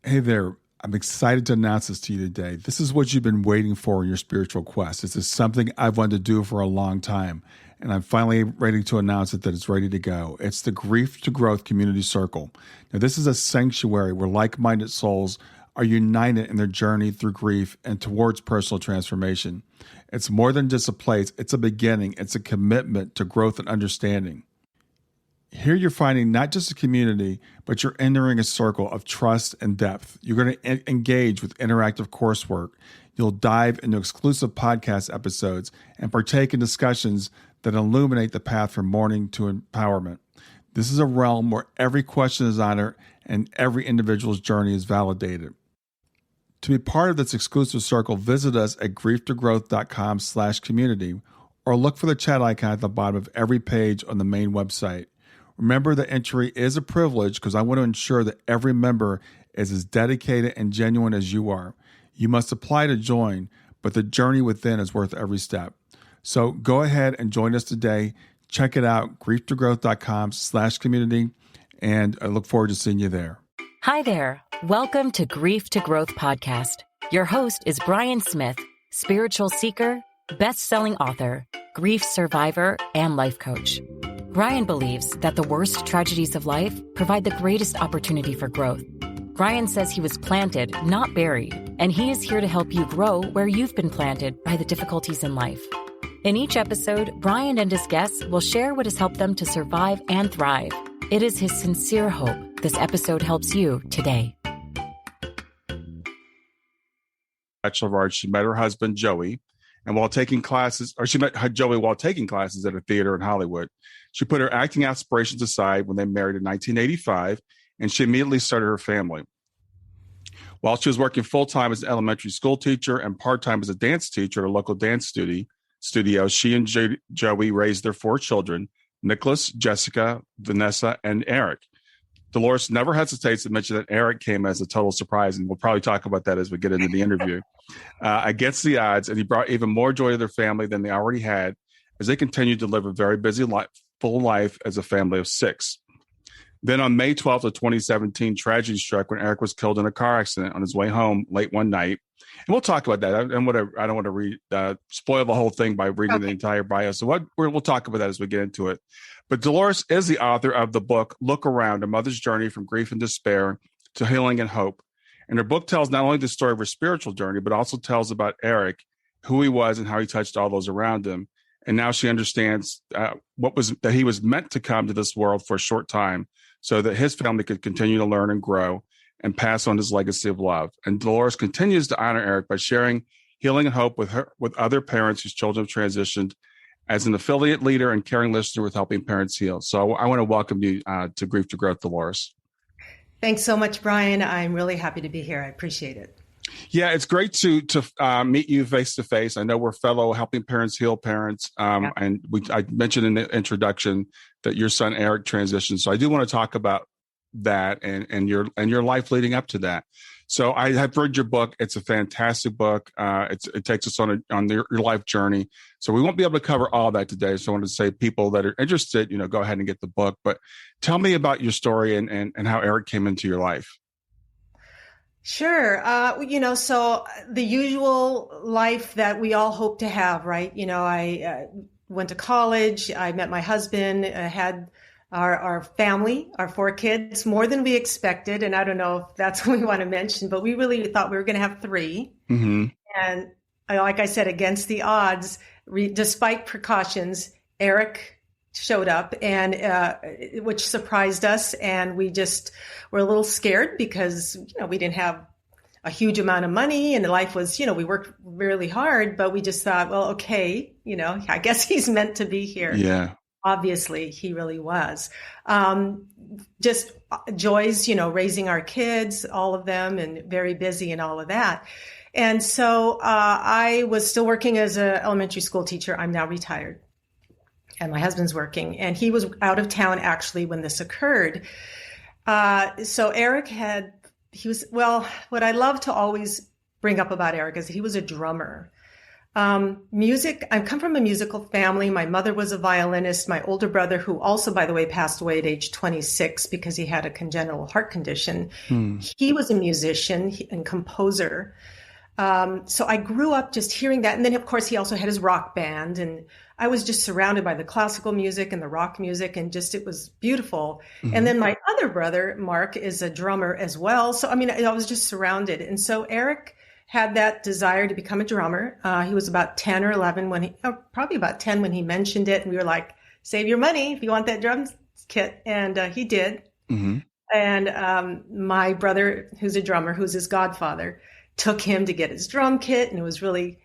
Hey there. I'm excited to announce this to you today. This is what you've been waiting for in your spiritual quest. This is something I've wanted to do for a long time, and I'm finally ready to announce it that it's ready to go. It's the Grief to Growth Community Circle. Now, this is a sanctuary where like-minded souls are united in their journey through grief and towards personal transformation. It's more than just a place. It's a beginning. It's a commitment to growth and understanding. Here you're finding not just a community, but you're entering a circle of trust and depth. You're going to engage with interactive coursework. You'll dive into exclusive podcast episodes and partake in discussions that illuminate the path from mourning to empowerment. This is a realm where every question is honored and every individual's journey is validated. To be part of this exclusive circle, visit us at grieftogrowth.com/community or look for the chat icon at the bottom of every page on the main website. Remember that entry is a privilege because I want to ensure that every member is as dedicated and genuine as you are. You must apply to join, but the journey within is worth every step. So go ahead and join us today. Check it out, grieftogrowth.com/community, and I look forward to seeing you there. Hi there. Welcome to Grief to Growth podcast. Your host is Brian Smith, spiritual seeker, best-selling author, grief survivor, and life coach. Brian believes that the worst tragedies of life provide the greatest opportunity for growth. Brian says he was planted, not buried, and he is here to help you grow where you've been planted by the difficulties in life. In each episode, Brian and his guests will share what has helped them to survive and thrive. It is his sincere hope this episode helps you today. Bachelor of Arts, she met her husband, Joey, and she met Joey while taking classes at a theater in Hollywood. She put her acting aspirations aside when they married in 1985, and she immediately started her family. While she was working full-time as an elementary school teacher and part-time as a dance teacher at a local dance studio, she and Joey raised their 4 children, Nicholas, Jessica, Vanessa, and Eric. Dolores never hesitates to mention that Eric came as a total surprise, and we'll probably talk about that as we get into the interview. Against the odds, and he brought even more joy to their family than they already had as they continued to live a very busy full life as a family of 6. Then on May 12th of 2017, tragedy struck when Eric was killed in a car accident on his way home late one night. And we'll talk about that. I don't want to spoil the whole thing by reading the entire bio. So we'll talk about that as we get into it. But Dolores is the author of the book, Look Around, A Mother's Journey from Grief and Despair to Healing and Hope. And her book tells not only the story of her spiritual journey, but also tells about Eric, who he was and how he touched all those around him. And now she understands that he was meant to come to this world for a short time so that his family could continue to learn and grow and pass on his legacy of love. And Dolores continues to honor Eric by sharing healing and hope with other parents whose children have transitioned as an affiliate leader and caring listener with Helping Parents Heal. So I want to welcome you to Grief to Growth, Dolores. Thanks so much, Brian. I'm really happy to be here. I appreciate it. Yeah, it's great to meet you face to face. I know we're fellow Helping Parents Heal parents, and I mentioned in the introduction that your son Eric transitioned. So I do want to talk about that and your life leading up to that. So I have read your book. It's a fantastic book. It takes us on your life journey. So we won't be able to cover all that today. So I wanted to say people that are interested, go ahead and get the book. But tell me about your story and how Eric came into your life. Sure. So the usual life that we all hope to have, right? I went to college. I met my husband, had our family, our 4 kids, more than we expected. And I don't know if that's what we want to mention, but we really thought we were going to have 3. Mm-hmm. And like I said, against the odds, despite precautions, Eric showed up, and which surprised us. And we just were a little scared because, we didn't have a huge amount of money and life was, we worked really hard, but we just thought, well, okay, I guess he's meant to be here. Yeah. Obviously, he really was. Just joys, raising our kids, all of them, and very busy and all of that. And so I was still working as an elementary school teacher. I'm now retired. And my husband's working. And he was out of town, actually, when this occurred. So Eric what I love to always bring up about Eric is he was a drummer. Music, I come from a musical family. My mother was a violinist. My older brother, who also, by the way, passed away at age 26 because he had a congenital heart condition, he was a musician and composer. So I grew up just hearing that. And then, of course, he also had his rock band. And I was just surrounded by the classical music and the rock music. And just, it was beautiful. And then my other brother, Mark, is a drummer as well. So, I mean, I was just surrounded. And so Eric had that desire to become a drummer. He was about 10 or 11 probably about 10 when he mentioned it. And we were like, save your money if you want that drum kit. And he did. And my brother, who's a drummer, who's his godfather, took him to get his drum kit. And it was really,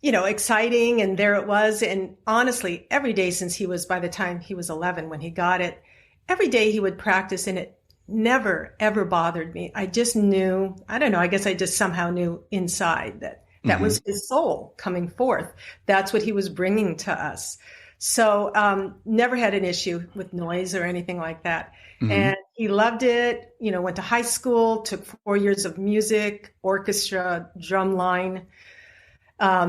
exciting. And there it was. And honestly, every day since by the time he was 11, when he got it, every day he would practice, and it never, ever bothered me. I just knew, I don't know, I guess I just somehow knew inside that was his soul coming forth. That's what he was bringing to us. So never had an issue with noise or anything like that. And he loved it, went to high school, took 4 years of music, orchestra, drum line.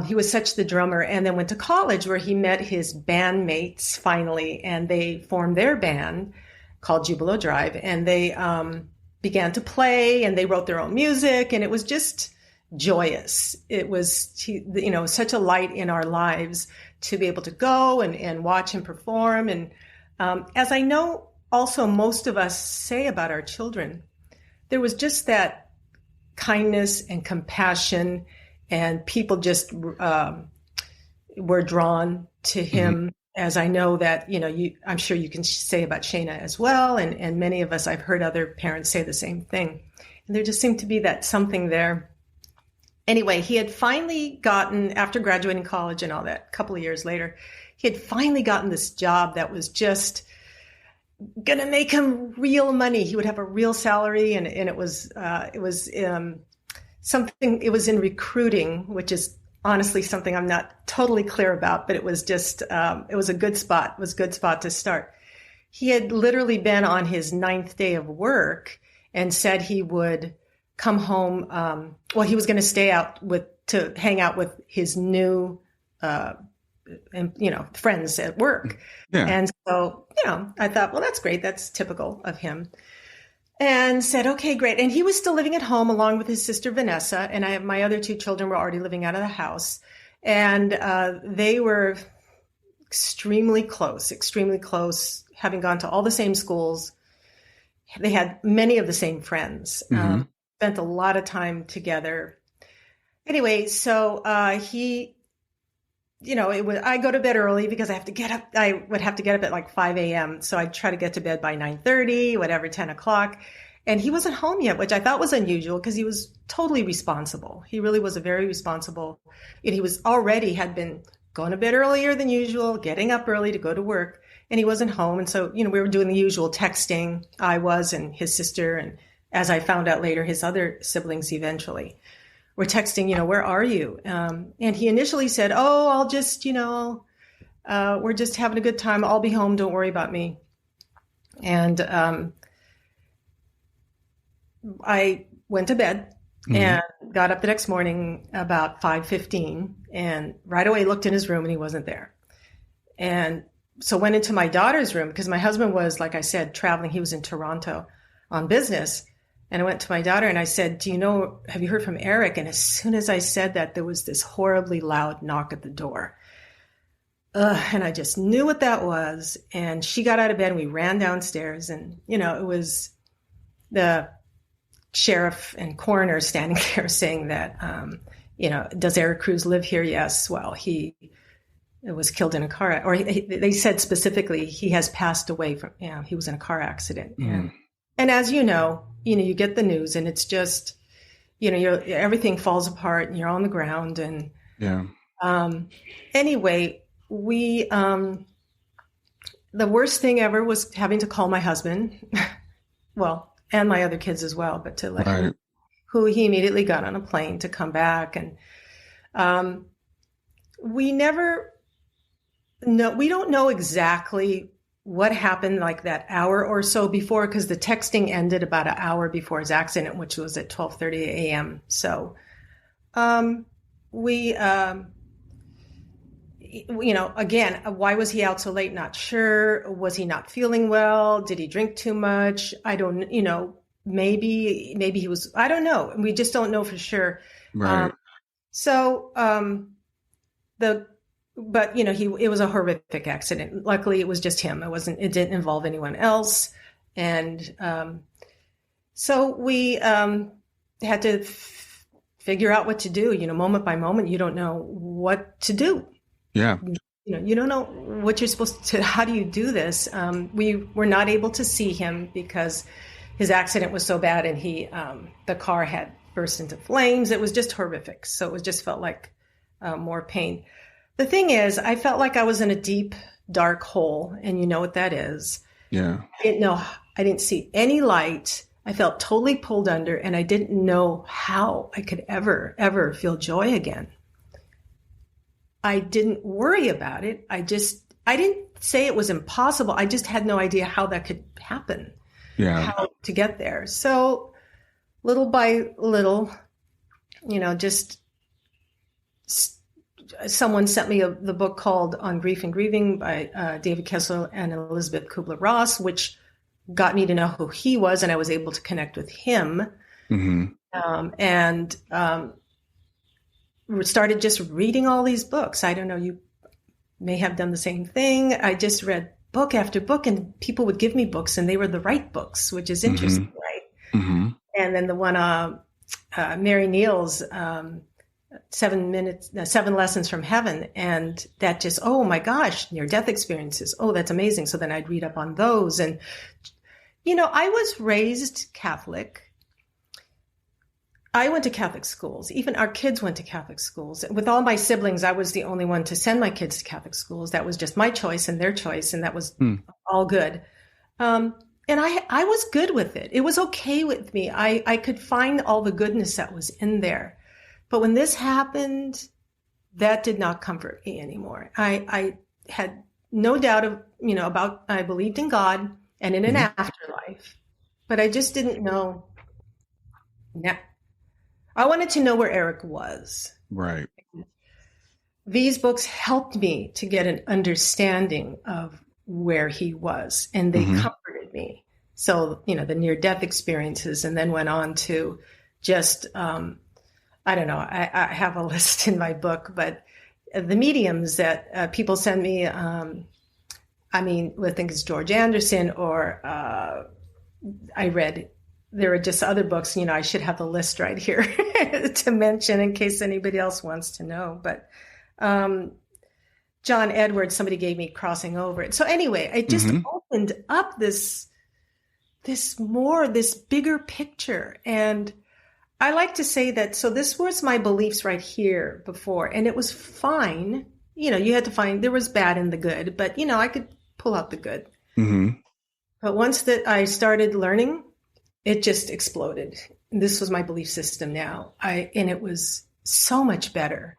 He was such the drummer, and then went to college where he met his bandmates finally, and they formed their band called Jubilo Drive, and they began to play, and they wrote their own music, and it was just joyous. It was, such a light in our lives to be able to go and watch him perform. And as I know, also most of us say about our children, there was just that kindness and compassion, and people just were drawn to him. As I know that, I'm sure you can say about Shayna as well. And many of us, I've heard other parents say the same thing. And there just seemed to be that something there. Anyway, he had finally gotten, after graduating college and all that, a couple of years later, he had finally gotten this job that was just going to make him real money. He would have a real salary. And it was something, it was in recruiting, which is honestly something I'm not totally clear about, but it was just, it was a good spot. It was a good spot to start. He had literally been on his 9th day of work and said he would come home. He was going to stay out to hang out with his new, friends at work. Yeah. And so, I thought, well, that's great. That's typical of him. And said, okay, great. And he was still living at home along with his sister, Vanessa. And my other 2 children were already living out of the house. And they were extremely close, having gone to all the same schools. They had many of the same friends, spent a lot of time together. Anyway, so he, I go to bed early because I have to get up. I would have to get up at like 5 a.m. So I'd try to get to bed by 9:30, whatever, 10 o'clock. And he wasn't home yet, which I thought was unusual because he was totally responsible. He really was a very responsible, and he was had been going to bed earlier than usual, getting up early to go to work, and he wasn't home. And so, we were doing the usual texting. I was, and his sister, and as I found out later, his other siblings eventually. We're texting, where are you? And he initially said, oh, I'll just, we're just having a good time. I'll be home. Don't worry about me. And I went to bed and got up the next morning about 5:15, and right away looked in his room, and he wasn't there. And so went into my daughter's room because my husband was, like I said, traveling. He was in Toronto on business. And I went to my daughter and I said, have you heard from Eric? And as soon as I said that, there was this horribly loud knock at the door. And I just knew what that was. And she got out of bed and we ran downstairs, and, it was the sheriff and coroner standing there saying that, does Eric Cruz live here? Yes. Well, he was killed in a car, or they said specifically he has passed away from, he was in a car accident. And as you know, you get the news and it's just, everything falls apart and you're on the ground. And anyway, we, the worst thing ever was having to call my husband, and my other kids as well, but to let him, who he immediately got on a plane to come back. And we don't know exactly what happened like that hour or so before, because the texting ended about an hour before his accident, which was at 12:30 a.m. So we, again, why was he out so late? Not sure. Was he not feeling well? Did he drink too much? I don't, maybe he was, I don't know. We just don't know for sure. Right. It was a horrific accident. Luckily it was just him. It didn't involve anyone else. And, so we, had to figure out what to do, moment by moment. You don't know what to do. Yeah. You don't know what you're supposed to, how do you do this? We were not able to see him because his accident was so bad and the car had burst into flames. It was just horrific. So it just felt like more pain. The thing is, I felt like I was in a deep, dark hole, and you know what that is. Yeah. I didn't see any light. I felt totally pulled under, and I didn't know how I could ever feel joy again. I didn't worry about it. I didn't say it was impossible. I just had no idea how that could happen. Yeah. How to get there. So little by little, someone sent me the book called On Grief and Grieving by David Kessler and Elizabeth Kubler-Ross, which got me to know who he was, and I was able to connect with him. Mm-hmm. Started just reading all these books. I don't know, you may have done the same thing. I just read book after book, and people would give me books, and they were the right books, which is interesting, mm-hmm. right? Mm-hmm. And then the one, Mary Neal's 7 Lessons from Heaven. And that just, oh my gosh, near-death experiences. Oh, that's amazing. So then I'd read up on those. And, I was raised Catholic. I went to Catholic schools. Even our kids went to Catholic schools. With all my siblings, I was the only one to send my kids to Catholic schools. That was just my choice and their choice, and that was all good. And I was good with it. It was okay with me. I could find all the goodness that was in there. But when this happened, that did not comfort me anymore. I had no doubt about, I believed in God and in an afterlife, but I just didn't know. Yeah. I wanted to know where Eric was. Right. These books helped me to get an understanding of where he was, and they comforted me. So, the near-death experiences, and then went on to just, I don't know, I have a list in my book, but the mediums that people send me, I think it's George Anderson, or I read, there are just other books, I should have the list right here to mention in case anybody else wants to know. But John Edwards, somebody gave me Crossing Over it. So anyway, I just opened up this bigger picture. And I like to say that, so this was my beliefs right here before, and it was fine. You had to find, there was bad and the good, but I could pull out the good. Mm-hmm. But once that I started learning, it just exploded. This was my belief system now. And it was so much better,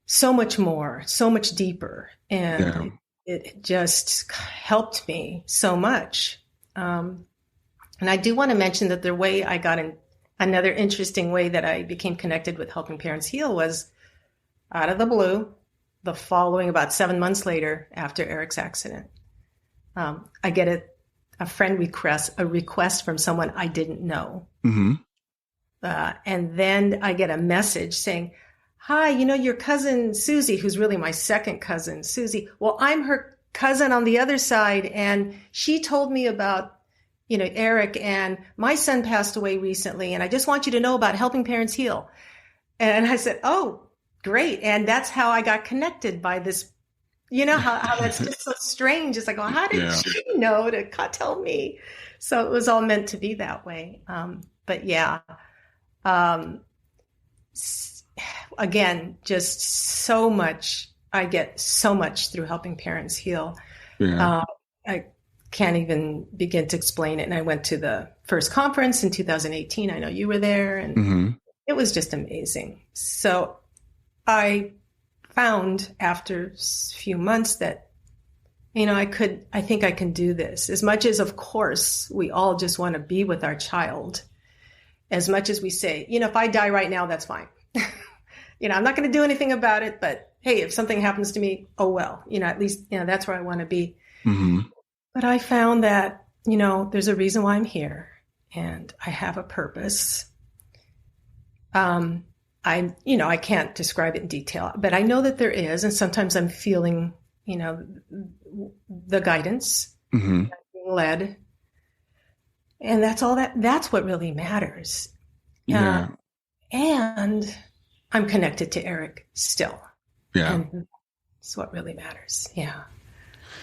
so much more, so much deeper. And it just helped me so much. And I do want to mention that the way I got in, another interesting way that I became connected with Helping Parents Heal was out of the blue, the following, about 7 months later after Eric's accident. I get a friend request from someone I didn't know. Mm-hmm. And then I get a message saying, hi, your cousin Susie, who's really my second cousin, Susie. Well, I'm her cousin on the other side. And she told me about, Eric, and my son passed away recently. And I just want you to know about Helping Parents Heal. And I said, oh, great. And that's how I got connected by this. How that's just so strange. It's like, well, how did she know to tell me? So it was all meant to be that way. But yeah, again, just so much. I get so much through Helping Parents Heal. Yeah. I can't even begin to explain it. And I went to the first conference in 2018. I know you were there, and it was just amazing. So I found after a few months that, I think I can do this. As much as, of course, we all just want to be with our child, as much as we say, if I die right now, that's fine. I'm not going to do anything about it, but hey, if something happens to me, oh well, at least, that's where I want to be. Mm-hmm. But I found that, there's a reason why I'm here and I have a purpose. I can't describe it in detail, but I know that there is. And sometimes I'm feeling, the guidance, Mm-hmm. being led. And that's what really matters. Yeah. And I'm connected to Eric still. Yeah. And that's what really matters. Yeah.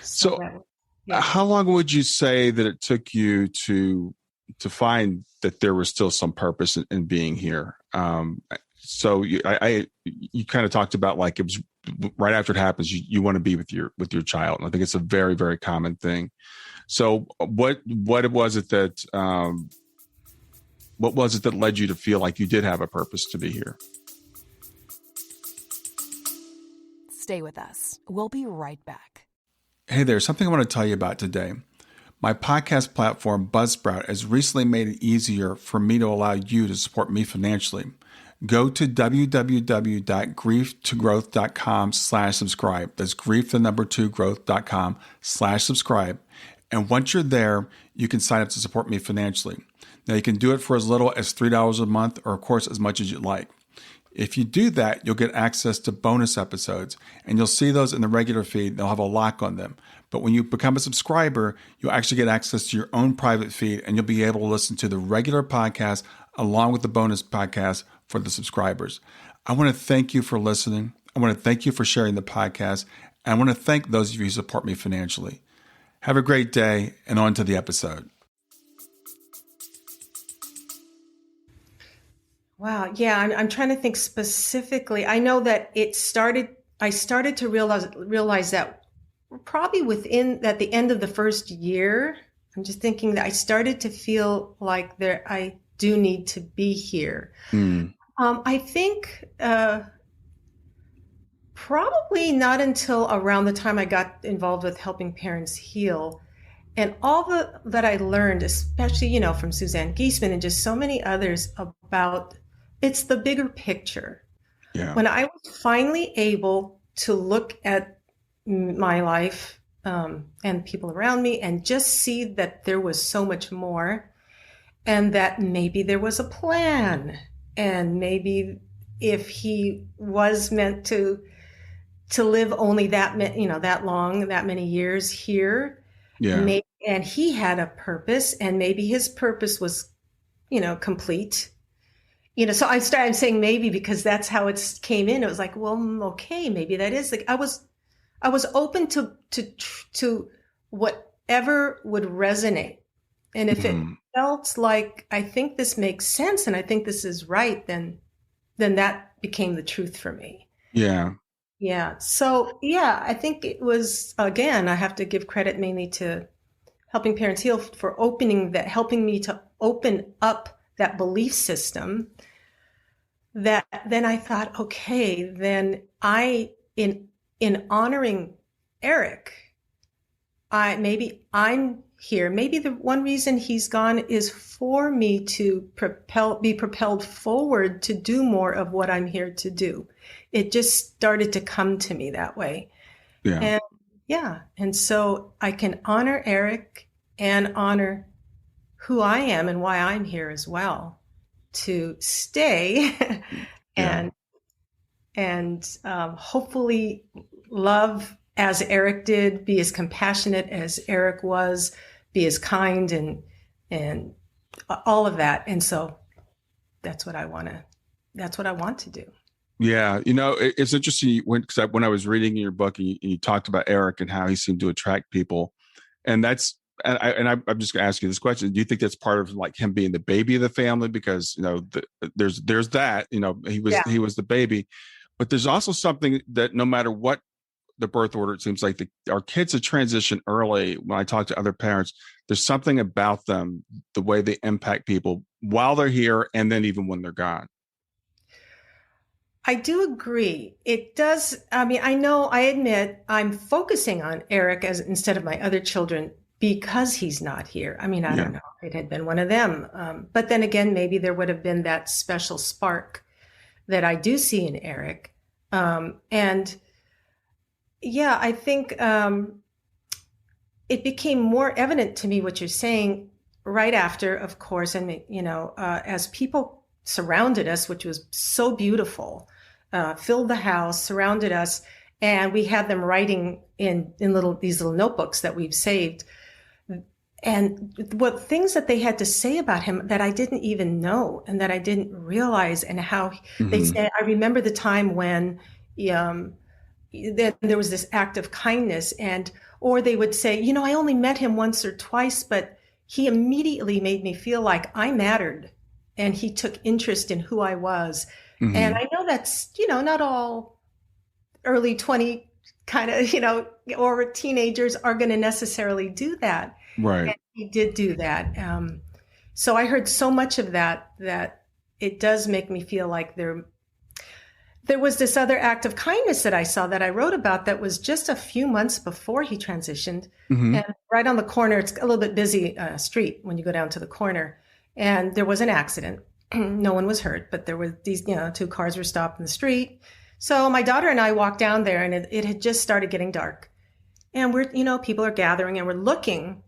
So how long would you say that it took you to find that there was still some purpose in being here? So you kind of talked about like it was right after it happens, you want to be with your child. And I think it's a very, very common thing. So what was it that led you to feel like you did have a purpose to be here? Stay with us. We'll be right back. Hey there, something I want to tell you about today. My podcast platform, Buzzsprout, has recently made it easier for me to allow you to support me financially. Go to www.grieftogrowth.com/subscribe. That's grief2growth.com/subscribe. And once you're there, you can sign up to support me financially. Now, you can do it for as little as $3 a month or, of course, as much as you'd like. If you do that, you'll get access to bonus episodes, and you'll see those in the regular feed. They'll have a lock on them. But when you become a subscriber, you'll actually get access to your own private feed, and you'll be able to listen to the regular podcast along with the bonus podcast for the subscribers. I want to thank you for listening. I want to thank you for sharing the podcast. And I want to thank those of you who support me financially. Have a great day, and on to the episode. Wow. Yeah. I'm trying to think specifically. I know that I started to realize that probably at the end of the first year, I'm just thinking that I started to feel like I do need to be here. I think, probably not until around the time I got involved with Helping Parents Heal. And all that I learned, especially, from Suzanne Giesemann and just so many others about it's the bigger picture. Yeah. When I was finally able to look at my life and people around me and just see that there was so much more and that maybe there was a plan and maybe if he was meant to live only that long, that many years here, maybe, and he had a purpose and maybe his purpose was, complete. So I'm saying maybe because that's how it came in. It was like, well, okay, maybe that is I was open to whatever would resonate. And if it felt like, I think this makes sense and I think this is right, then that became the truth for me. Yeah. Yeah. So yeah, I think it was, again, I have to give credit mainly to Helping Parents Heal for helping me to open up that belief system that then I thought, okay, then in honoring Eric, maybe I'm here. Maybe the one reason he's gone is for me to be propelled forward to do more of what I'm here to do. It just started to come to me that way. Yeah. And so I can honor Eric and honor who I am and why I'm here as well, to stay and hopefully love as Eric did, be as compassionate as Eric was, be as kind and all of that. And so that's what I want to do. Yeah. It's interesting when I was reading your book and you talked about Eric and how he seemed to attract people. And I'm just going to ask you this question. Do you think that's part of like him being the baby of the family? Because, there's that, he was the baby, but there's also something that no matter what the birth order, it seems like our kids that transition early, when I talk to other parents, there's something about them, the way they impact people while they're here and then even when they're gone. I do agree. It does. I mean, I admit I'm focusing on Eric instead of my other children because he's not here. I mean, I don't know. It had been one of them. But then again, maybe there would have been that special spark that I do see in Eric. And yeah, I think it became more evident to me what you're saying right after, of course, and, as people surrounded us, which was so beautiful, filled the house, surrounded us, and we had them writing in these little notebooks that we've saved. And what things that they had to say about him that I didn't even know and that I didn't realize, and how they said, I remember the time when then there was this act of kindness, or they would say, I only met him once or twice, but he immediately made me feel like I mattered, and he took interest in who I was. And I know that's, not all early 20 kind of, or teenagers are going to necessarily do that. Right. And he did do that. So I heard so much of that it does make me feel like there was this other act of kindness that I saw that I wrote about that was just a few months before he transitioned. And right on the corner, it's a little bit busy street when you go down to the corner. And there was an accident. No one was hurt, but there were these, 2 cars were stopped in the street. So my daughter and I walked down there, and it had just started getting dark. And we're, people are gathering, and we're looking.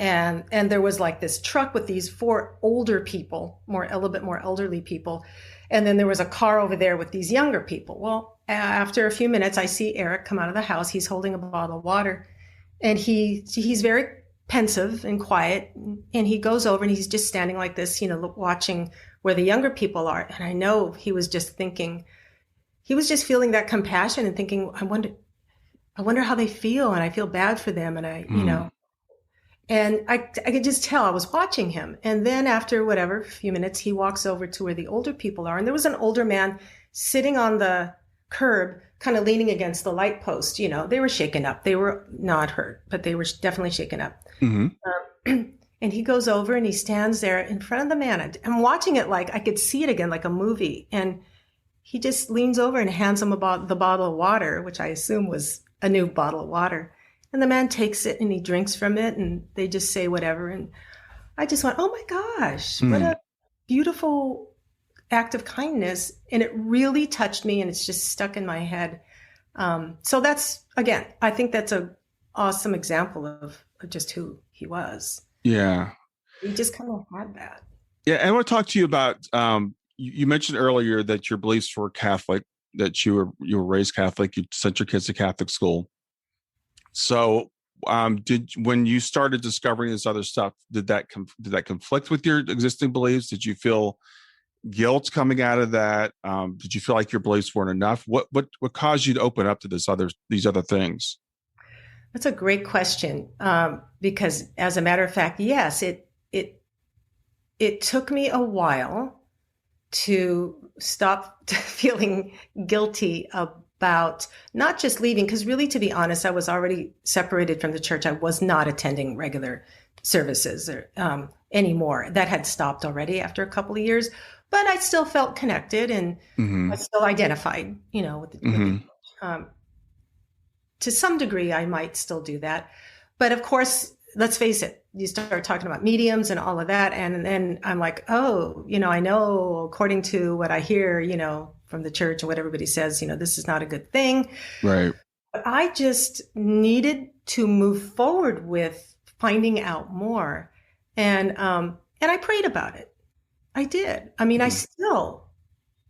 And there was like this truck with these 4 older people, a little bit more elderly people. And then there was a car over there with these younger people. Well, after a few minutes, I see Eric come out of the house. He's holding a bottle of water, and he's very pensive and quiet. And he goes over, and he's just standing like this, watching where the younger people are. And I know he was just feeling that compassion and thinking, I wonder how they feel. And I feel bad for them. And and I could just tell I was watching him. And then after a few minutes, he walks over to where the older people are. And there was an older man sitting on the curb, kind of leaning against the light post. They were shaken up. They were not hurt, but they were definitely shaken up. And he goes over and he stands there in front of the man. I'm watching it like I could see it again, like a movie. And he just leans over and hands him the bottle of water, which I assume was a new bottle of water. And the man takes it and he drinks from it, and they just say whatever. And I just went, oh my gosh, what a beautiful act of kindness. And it really touched me, and it's just stuck in my head. So that's, again, I think that's an awesome example of just who he was. Yeah. He just kind of had that. Yeah. And I want to talk to you about, you mentioned earlier that your beliefs were Catholic, that you were raised Catholic, you sent your kids to Catholic school. So, when you started discovering this other stuff, did that conflict with your existing beliefs? Did you feel guilt coming out of that? Did you feel like your beliefs weren't enough? What caused you to open up to these other things? That's a great question. Because as a matter of fact, yes, it took me a while to stop feeling guilty about not just leaving, because really, to be honest, I was already separated from the church. I was not attending regular services anymore. That had stopped already after a couple of years, but I still felt connected, and I still identified, with the to some degree, I might still do that. But of course, let's face it, you start talking about mediums and all of that. And then I'm like, oh, I know according to what I hear, from the church and what everybody says, this is not a good thing. Right. But I just needed to move forward with finding out more. And I prayed about it. I did. I mean, I still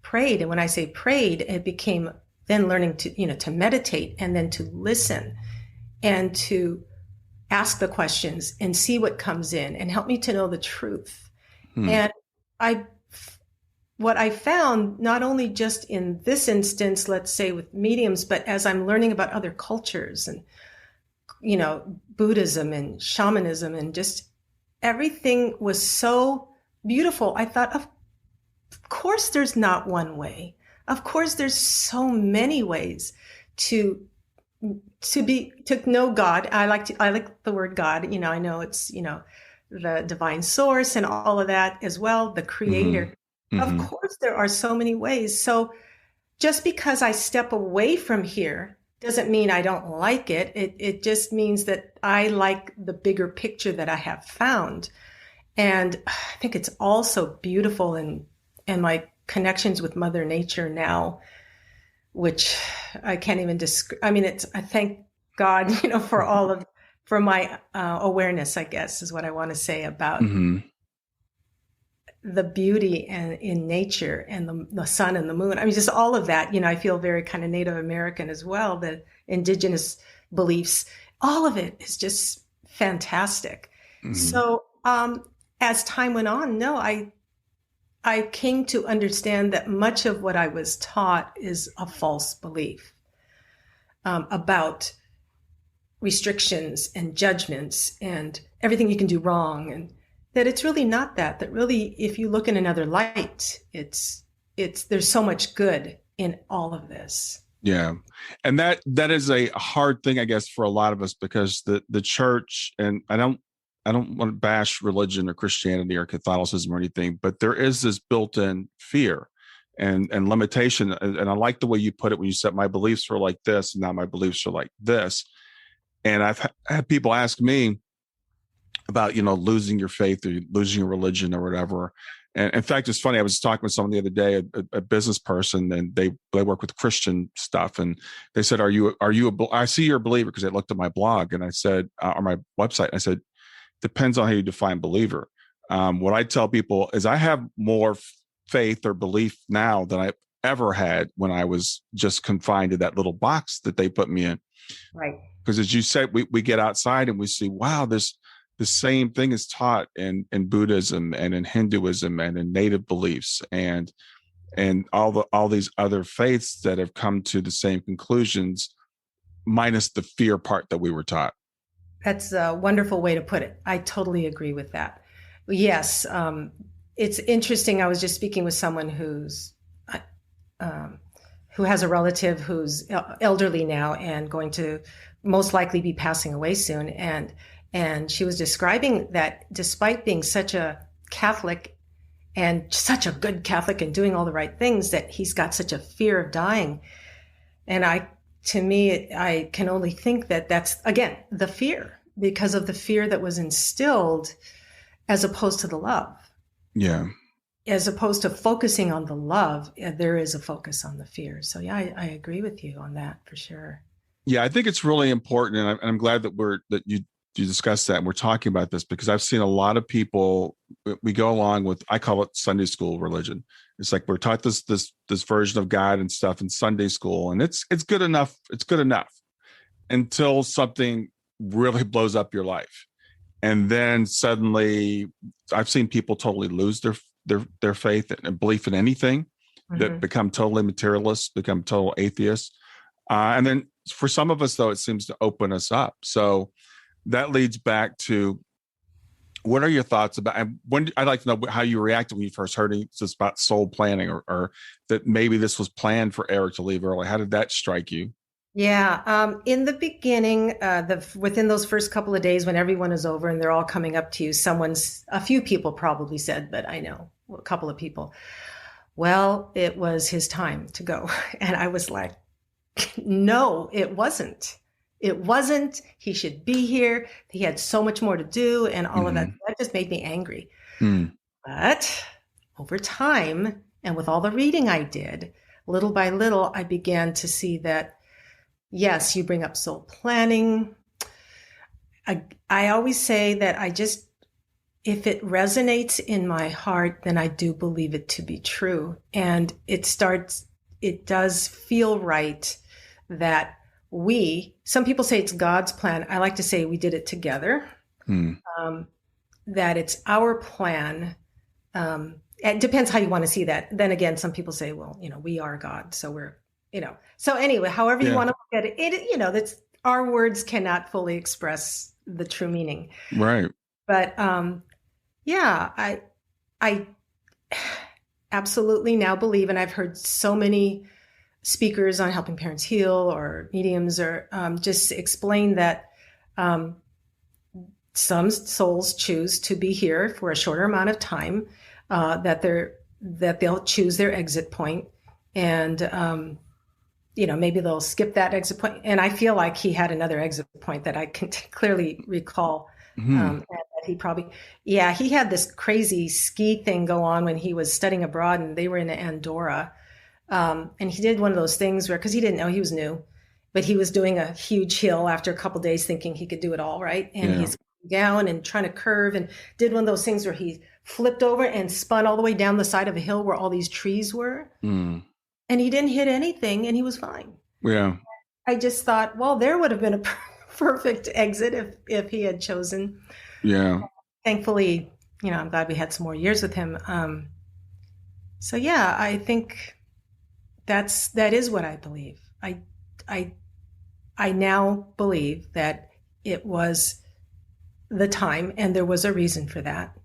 prayed. And when I say prayed, it became then learning to, to meditate and then to listen and to ask the questions and see what comes in and help me to know the truth. And what I found, not only just in this instance, let's say with mediums, but as I'm learning about other cultures and, Buddhism and shamanism and just everything was so beautiful. I thought, of course, there's not one way. Of course, there's so many ways to know God. I like the word God. I know it's, the divine source and all of that as well, the creator. Of course, there are so many ways. So just because I step away from here doesn't mean I don't like it. It just means that I like the bigger picture that I have found. And I think it's also beautiful. And my connections with Mother Nature now, which I can't even describe. I mean, I thank God, for my awareness, I guess, is what I want to say about the beauty in nature and the sun and the moon. I mean, just all of that, I feel very kind of Native American as well, the indigenous beliefs, all of it is just fantastic. So as time went on, I came to understand that much of what I was taught is a false belief about restrictions and judgments and everything you can do wrong, and that it's really not that really, if you look in another light, it's there's so much good in all of this. Yeah. And that is a hard thing, I guess, for a lot of us, because the church, and I don't want to bash religion or Christianity or Catholicism or anything, but there is this built-in fear and limitation. And I like the way you put it when you said my beliefs are like this, and now my beliefs are like this. And I've had people ask me about, losing your faith or losing your religion or whatever. And in fact, it's funny. I was talking with someone the other day, a business person, and they work with Christian stuff. And they said, I see you're a believer, because they looked at my blog, and I said, or my website, I said, depends on how you define believer. What I tell people is I have more faith or belief now than I ever had when I was just confined to that little box that they put me in. Right. Because as you said, we get outside and we see, wow, the same thing is taught in Buddhism and in Hinduism and in Native beliefs and all these other faiths that have come to the same conclusions, minus the fear part that we were taught. That's a wonderful way to put it. I totally agree with that. Yes. It's interesting. I was just speaking with someone who has a relative who's elderly now and going to most likely be passing away soon. And she was describing that despite being such a Catholic and such a good Catholic and doing all the right things, that he's got such a fear of dying. And I can only think that that's, again, the fear, because of the fear that was instilled as opposed to the love. Yeah. As opposed to focusing on the love, there is a focus on the fear. So yeah, I agree with you on that for sure. Yeah, I think it's really important. And I'm glad that you discussed that and we're talking about this, because I've seen a lot of people, we go along with, I call it Sunday school religion. It's like we're taught this version of God and stuff in Sunday school, and it's good enough. It's good enough until something really blows up your life. And then suddenly I've seen people totally lose their faith and belief in anything, that become totally materialists, become total atheists. And then for some of us, though, it seems to open us up. So that leads back to, what are your thoughts about, and I'd like to know how you reacted when you first heard this about soul planning, or that maybe this was planned for Eric to leave early. How did that strike you? Yeah. In the beginning, within those first couple of days when everyone is over and they're all coming up to you, a few people probably said, but I know a couple of people, well, it was his time to go. And I was like, no, it wasn't. It wasn't. He should be here. He had so much more to do and all of that. That just made me angry. But over time, and with all the reading I did, little by little, I began to see that, yes, you bring up soul planning. I always say that if it resonates in my heart, then I do believe it to be true. And it does feel right that some people say it's God's plan. I like to say we did it together, that it's our plan. It depends how you want to see that. Then again, some people say, well, we are God. So we're, so anyway, however you want to look at it, that's, our words cannot fully express the true meaning. Right. But, I absolutely now believe, and I've heard so many speakers on helping parents heal or mediums or just explain that some souls choose to be here for a shorter amount of time, that they'll choose their exit point, and maybe they'll skip that exit point. And I feel like he had another exit point that I can clearly recall, and He probably, yeah, he had this crazy ski thing go on when he was studying abroad, and they were in Andorra. And he did one of those things where, because he didn't know, he was new, but he was doing a huge hill after a couple of days thinking he could do it all right. And Yeah. he's down and trying to curve, and did one of those things where he flipped over and spun all the way down the side of a hill where all these trees were. Mm. And he didn't hit anything, and he was fine. Yeah. I just thought, well, there would have been a perfect exit if he had chosen. Yeah. Thankfully, I'm glad we had some more years with him. So yeah, I think that is what I believe. I now believe that it was the time, and there was a reason for that.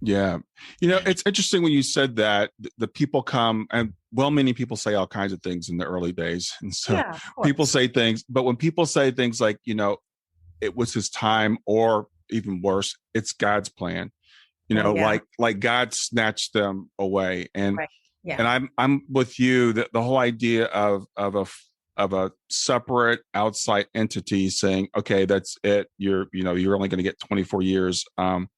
Yeah. It's interesting when you said that the people come, and well-meaning people say all kinds of things in the early days. And so Yeah, of course. people say things, but when people say things like, it was his time, or even worse, it's God's plan, Oh, yeah. like God snatched them away. And, Right. Yeah. and I'm with you that the whole idea of a separate outside entity saying, okay, that's it. You're only going to get 24 years, or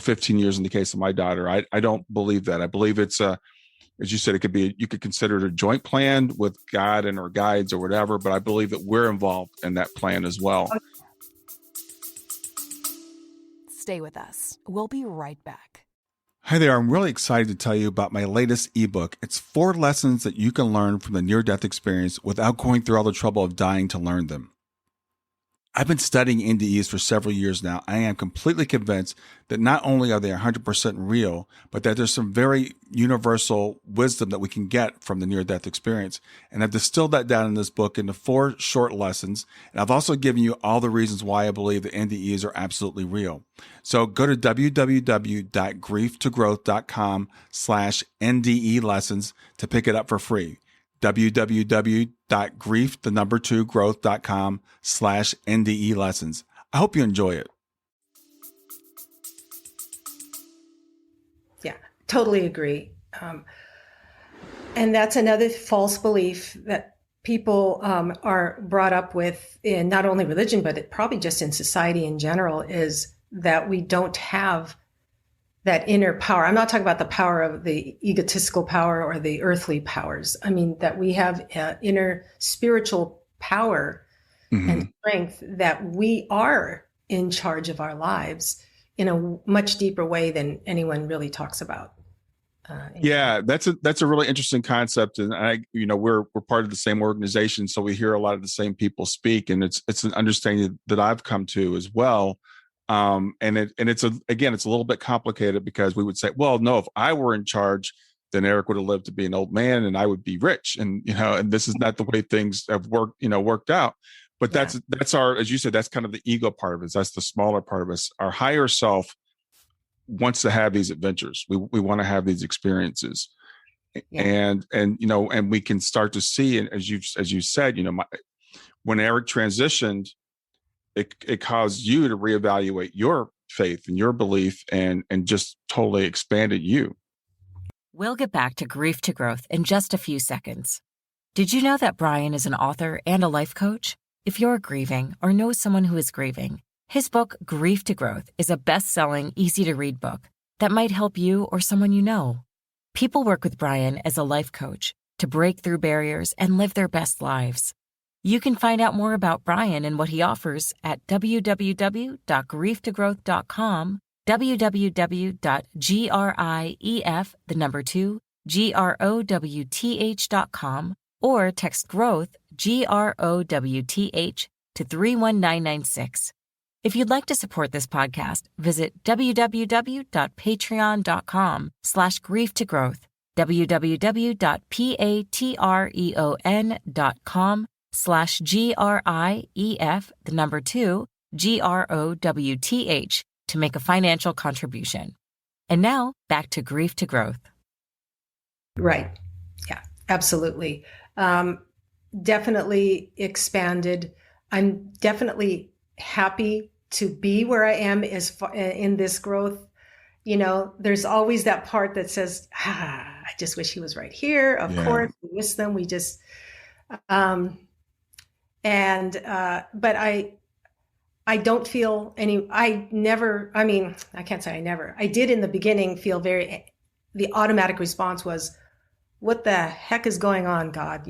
15 years in the case of my daughter. I don't believe that. I believe it's as you said, you could consider it a joint plan with God and our guides or whatever, but I believe that we're involved in that plan as well. Stay with us. We'll be right back. Hi there. I'm really excited to tell you about my latest ebook. It's 4 lessons that you can learn from the near-death experience without going through all the trouble of dying to learn them. I've been studying NDEs for several years now. I am completely convinced that not only are they 100% real, but that there's some very universal wisdom that we can get from the near-death experience. And I've distilled that down in this book into 4 short lessons. And I've also given you all the reasons why I believe that NDEs are absolutely real. So go to www.grieftogrowth.com/NDE lessons to pick it up for free. www.growth.com/NDE lessons. I hope you enjoy it. Yeah, totally agree. And that's another false belief that people are brought up with in not only religion, but probably just in society in general, is that we don't have that inner power. I'm not talking about the power of the egotistical power or the earthly powers. I mean, that we have inner spiritual power and strength, that we are in charge of our lives in a much deeper way than anyone really talks about. Yeah, that's a really interesting concept, and we're part of the same organization, so we hear a lot of the same people speak, and it's an understanding that I've come to as well. And it's a little bit complicated, because we would say, well, no, if I were in charge, then Eric would have lived to be an old man and I would be rich. And, and this is not the way things have worked out. But that's our, as you said, that's kind of the ego part of us. That's the smaller part of us. Our higher self wants to have these adventures. We want to have these experiences. Yeah. And we can start to see, and as you said, when Eric transitioned, it caused you to reevaluate your faith and your belief, and just totally expanded you. We'll get back to Grief to Growth in just a few seconds. Did you know that Brian is an author and a life coach? If you're grieving or know someone who is grieving, his book, Grief to Growth, is a best-selling, easy-to-read book that might help you or someone you know. People work with Brian as a life coach to break through barriers and live their best lives. You can find out more about Brian and what he offers at www.grieftogrowth.com, www.growth.com, or text GROWTH, GROWTH, to 31996. If you'd like to support this podcast, visit www.patreon.com/grieftogrowth, www.patreon.com/GRIEF, to make a financial contribution. And now, back to Grief to Growth. Right. Yeah, absolutely. Definitely expanded. I'm definitely happy to be where I am in this growth. There's always that part that says, I just wish he was right here. Of course, we miss them. We just, but I don't feel any, I never, I mean, I can't say I never, I did in the beginning feel the automatic response was, what the heck is going on, God?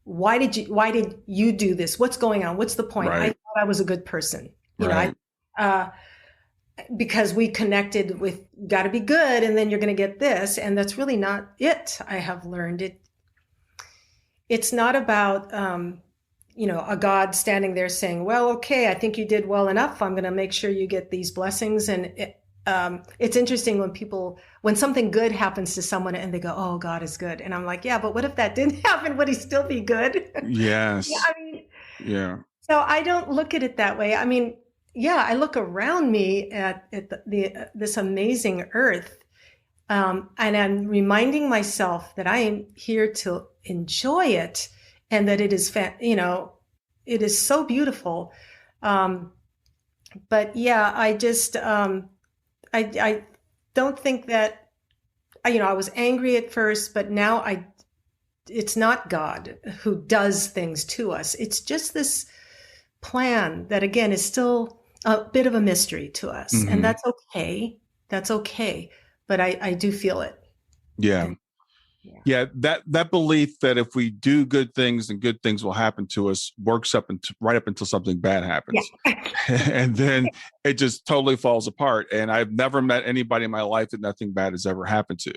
Why did you do this? What's going on? What's the point? I Right. thought I was a good person, Right. because we connected with got to be good and then you're going to get this. And that's really not it. I have learned it's not about, a God standing there saying, well, okay, I think you did well enough. I'm going to make sure you get these blessings. And it's interesting when something good happens to someone and they go, oh, God is good. And I'm like, yeah, but what if that didn't happen? Would he still be good? Yes. Yeah, I mean, Yeah. so I don't look at it that way. I mean, yeah, I look around me at this amazing earth. And I'm reminding myself that I am here to enjoy it and that it is, it is so beautiful. But yeah, I just, I don't think that, I was angry at first, but now it's not God who does things to us. It's just this plan that again is still a bit of a mystery to us. Mm-hmm. And that's okay. That's okay. But I do feel it. Yeah. Yeah. That belief that if we do good things, then good things will happen to us works right up until something bad happens. Yeah. And then it just totally falls apart. And I've never met anybody in my life that nothing bad has ever happened to,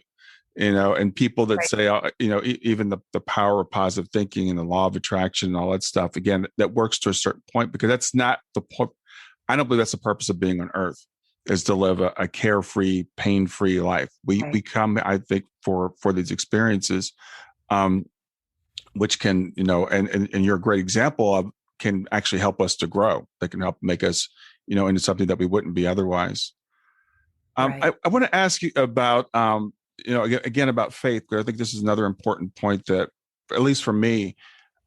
and people that say, even the power of positive thinking and the law of attraction and all that stuff, again, that works to a certain point, because that's not the point. I don't believe that's the purpose of being on earth, is to live a carefree, pain-free life. We come, I think, for these experiences, which can, and you're a great example of, can actually help us to grow. They can help make us, into something that we wouldn't be otherwise. I want to ask you about, again, about faith, because I think this is another important point that, at least for me,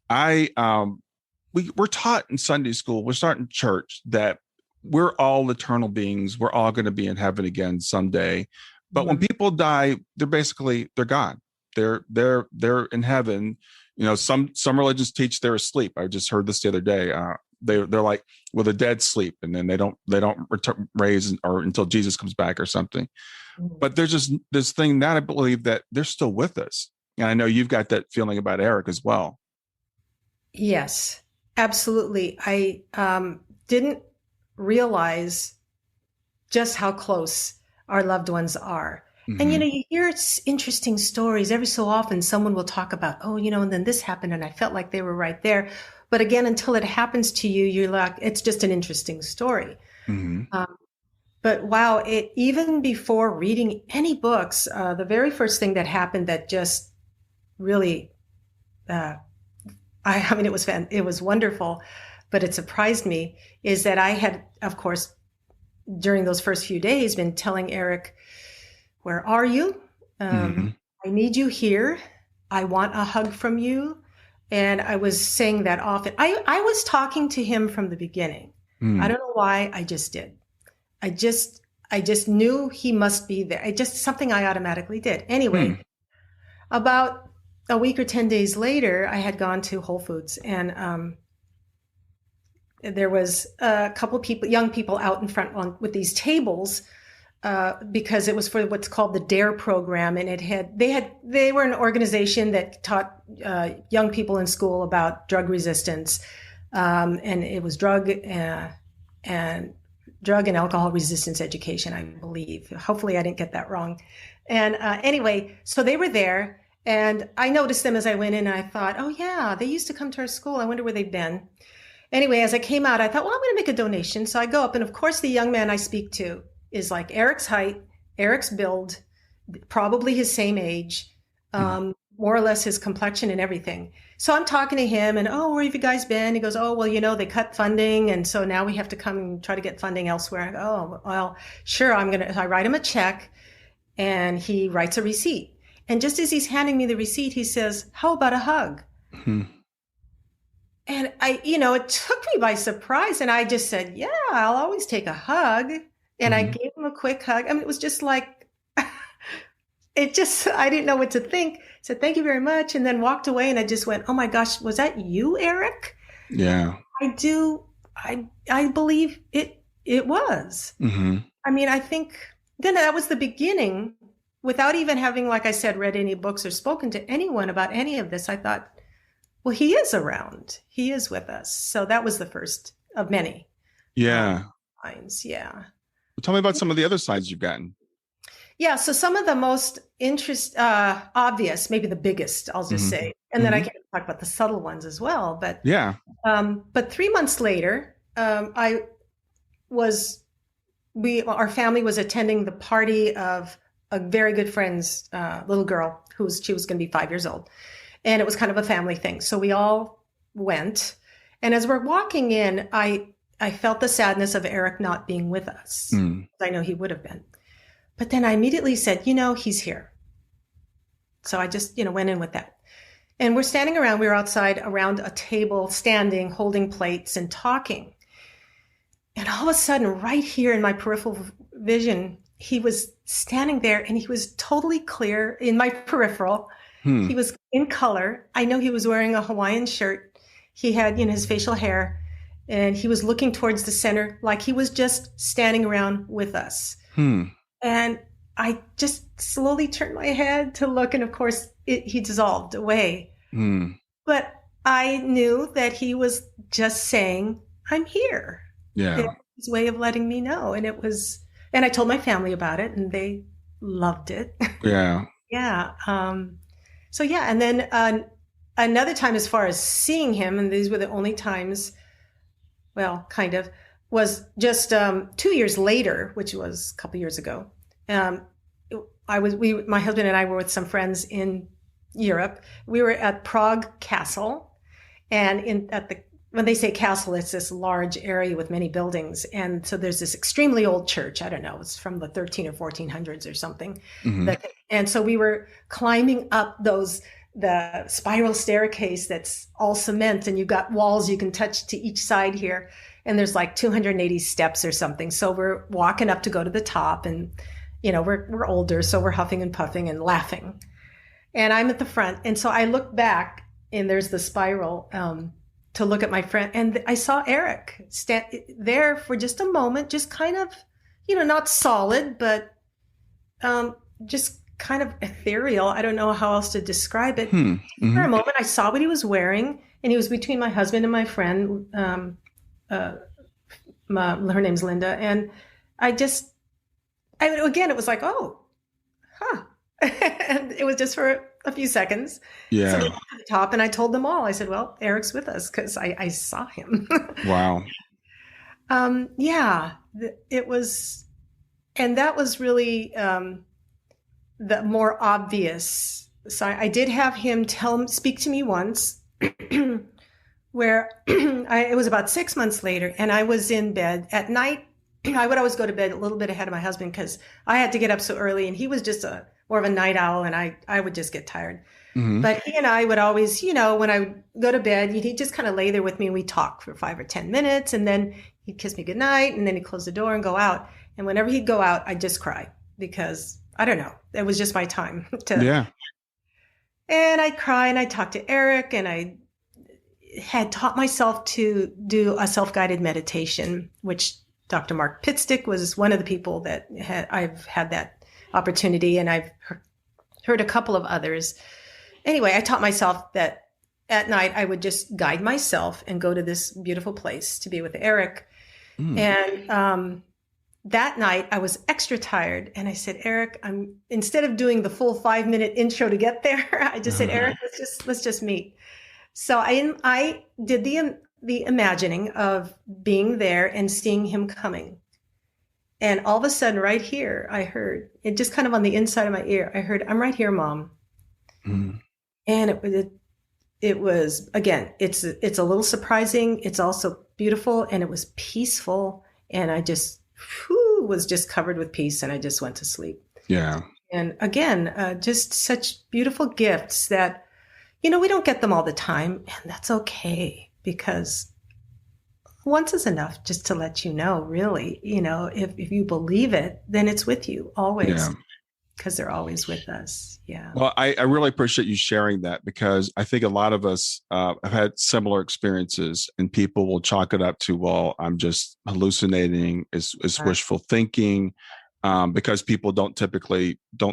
we're taught in Sunday school, we're taught in church that we're all eternal beings. We're all going to be in heaven again someday. But when people die, they're gone. They're in heaven. Some religions teach they're asleep. I just heard this the other day. They're like, well, the dead sleep, and then they don't raise or until Jesus comes back or something. But there's just this thing that I believe that they're still with us. And I know you've got that feeling about Eric as well. Yes, absolutely. I didn't realize just how close our loved ones are. Mm-hmm. And, you hear interesting stories. Every so often someone will talk about, and then this happened and I felt like they were right there. But again, until it happens to you, you're like, it's just an interesting story. Mm-hmm. But wow, even before reading any books, the very first thing that happened that just really, it was wonderful, but it surprised me, is that I had, of course, during those first few days, been telling Eric, where are you? I need you here. I want a hug from you. And I was saying that often. I was talking to him from the beginning. I don't know why. I just did. I just knew he must be there. Something I automatically did. Anyway, about a week or 10 days later, I had gone to Whole Foods, and there was a couple people, young people, out in front with these tables, because it was for what's called the DARE program, and they were an organization that taught young people in school about drug resistance, and it was drug and alcohol resistance education, I believe. Hopefully, I didn't get that wrong. And anyway, so they were there, and I noticed them as I went in, and I thought, oh yeah, they used to come to our school. I wonder where they've been. Anyway, as I came out, I thought, well, I'm going to make a donation. So I go up, and of course, the young man I speak to is like Eric's height, Eric's build, probably his same age, more or less his complexion and everything. So I'm talking to him, and, where have you guys been? He goes, oh, well, they cut funding, and so now we have to come and try to get funding elsewhere. I go, oh, well, sure, I write him a check, and he writes a receipt. And just as he's handing me the receipt, he says, how about a hug? And it took me by surprise. And I just said, yeah, I'll always take a hug. And I gave him a quick hug. I mean, it was just like, I didn't know what to think. I said, thank you very much. And then walked away, and I just went, oh my gosh, was that you, Eric? Yeah. I believe it was. Mm-hmm. I mean, I think then that was the beginning. Without even having, like I said, read any books or spoken to anyone about any of this, I thought, well, he is around. He is with us. So that was the first of many. Yeah. Signs. Yeah. Well, tell me about some of the other signs you've gotten. Yeah. So some of the most obvious, maybe the biggest, I'll just say, and then I can talk about the subtle ones as well. But yeah. But 3 months later, our family was attending the party of a very good friend's little girl she was going to be 5 years old. And it was kind of a family thing. So we all went. And as we're walking in, I felt the sadness of Eric not being with us. I know he would have been. But then I immediately said, he's here. So I just, went in with that. And we're standing around, we were outside around a table, standing, holding plates and talking. And all of a sudden, right here in my peripheral vision, he was standing there and he was totally clear in my peripheral. He was in color. I know he was wearing a Hawaiian shirt. He had, his facial hair, and he was looking towards the center like he was just standing around with us. And I just slowly turned my head to look, and of course, he dissolved away. But I knew that he was just saying, I'm here. Yeah. It was his way of letting me know. And I told my family about it, and they loved it. Yeah. Yeah. So yeah. And then another time, as far as seeing him, and these were the only times, well, kind of, was just 2 years later, which was a couple years ago. My husband and I were with some friends in Europe. We were at Prague Castle, and when they say castle, it's this large area with many buildings. And so there's this extremely old church. I don't know, it's from the 13 or 1400s or something. And so we were climbing up the spiral staircase that's all cement, and you've got walls you can touch to each side here. And there's like 280 steps or something. So we're walking up to go to the top, and, we're older, so we're huffing and puffing and laughing. And I'm at the front. And so I look back, and there's the spiral, to look at my friend. And I saw Eric stand there for just a moment, just kind of, not solid, but just kind of ethereal. I don't know how else to describe it. For a moment, I saw what he was wearing, and he was between my husband and my friend. Her name's Linda. And again, it was like, oh, huh. And it was just for a few seconds. Yeah. So we went to the top, and I told them all. I said, well, Eric's with us, because I saw him. Wow. Yeah, it was, and that was really the more obvious. So I did have him speak to me once, where it was about 6 months later, and I was in bed at night. I would always go to bed a little bit ahead of my husband, because I had to get up so early, and he was just more of a night owl, and I would just get tired. But he and I would always, when I would go to bed, he'd just kind of lay there with me, and we'd talk for 5 or 10 minutes, and then he'd kiss me goodnight, and then he'd close the door and go out. And whenever he'd go out, I'd just cry, because I don't know, it was just my time to. Yeah. And I'd cry, and I'd talk to Eric, and I had taught myself to do a self-guided meditation, which Dr. Mark Pitstick was one of the people that I've had that opportunity, and I've heard a couple of others. Anyway, I taught myself that at night I would just guide myself and go to this beautiful place to be with Eric. And that night I was extra tired, and I said, Eric, instead of doing the full 5-minute intro to get there, I just said, Eric, let's just meet. So I did the imagining of being there and seeing him coming. And all of a sudden, right here, I heard it, just kind of on the inside of my ear, I heard, I'm right here, Mom. And it was, again, it's a little surprising. It's also beautiful, and it was peaceful. And I just was just covered with peace, and I just went to sleep. Yeah. And again, just such beautiful gifts that, we don't get them all the time, and that's okay, because once is enough just to let you know, really, if you believe it, then it's with you always. because they're always with us. Yeah. Well, I really appreciate you sharing that, because I think a lot of us have had similar experiences, and people will chalk it up to, well, I'm just hallucinating, it's wishful thinking, because people don't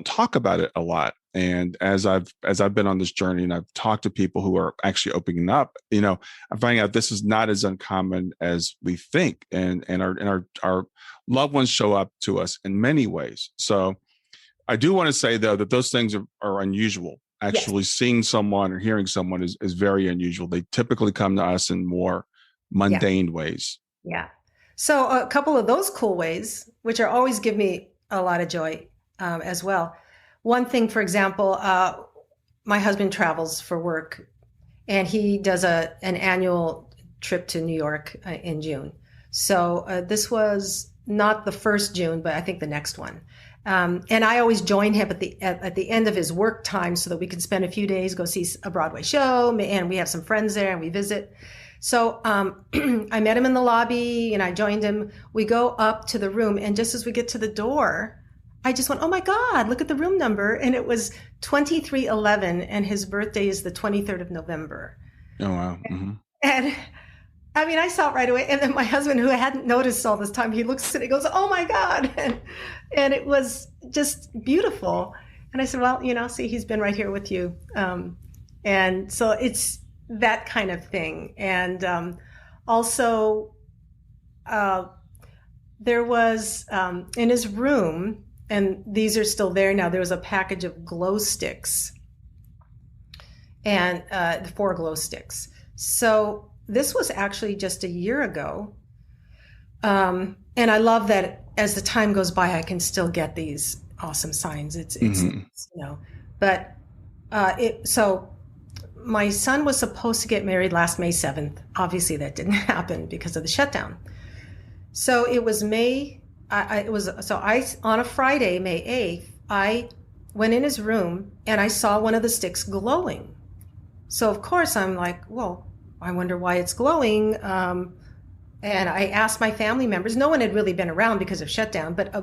talk about it a lot. And as I've been on this journey and I've talked to people who are actually opening up, I'm finding out this is not as uncommon as we think, and our loved ones show up to us in many ways. So I do want to say, though, that those things are unusual. Actually, yes. Seeing someone or hearing someone is very unusual. They typically come to us in more mundane ways. Yeah. So a couple of those cool ways, which are always give me a lot of joy as well. One thing, for example, my husband travels for work, and he does an annual trip to New York in June. So this was not the first June, but I think the next one. And I always join him at the end of his work time so that we can spend a few days, go see a Broadway show, and we have some friends there and we visit. So I met him in the lobby and I joined him. We go up to the room, and just as we get to the door, I just went, oh my God, look at the room number. And it was 2311, and his birthday is the 23rd of November. Oh, wow. Mm-hmm. And I mean, I saw it right away. And then my husband, who hadn't noticed all this time, he looks at it, he goes, oh my God. And it was just beautiful. And I said, well, see, he's been right here with you. And so it's that kind of thing. And also, there was in his room, and these are still there now, there was a package of glow sticks, and 4 glow sticks. So this was actually just a year ago. And I love that as the time goes by, I can still get these awesome signs. It's but so my son was supposed to get married last May 7th. Obviously that didn't happen because of the shutdown. So it was on a Friday, May 8th, I went in his room and I saw one of the sticks glowing. So of course I'm like, well, I wonder why it's glowing. And I asked my family members. No one had really been around because of shutdown, but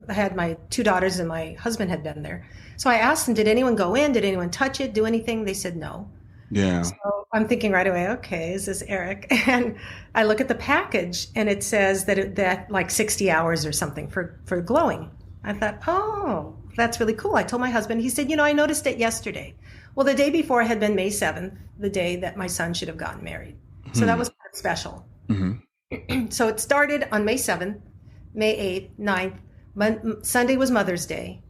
I had my 2 daughters and my husband had been there. So I asked them, did anyone go in? Did anyone touch it, do anything? They said no. Yeah. So I'm thinking right away, okay, is this Eric? And I look at the package and it says that like 60 hours or something for glowing. I thought, oh, that's really cool. I told my husband, he said, I noticed it yesterday. Well, the day before had been May 7th, the day that my son should have gotten married. So that was kind of special. Mm-hmm. So it started on May 7th, May 8th, 9th. Sunday was Mother's Day.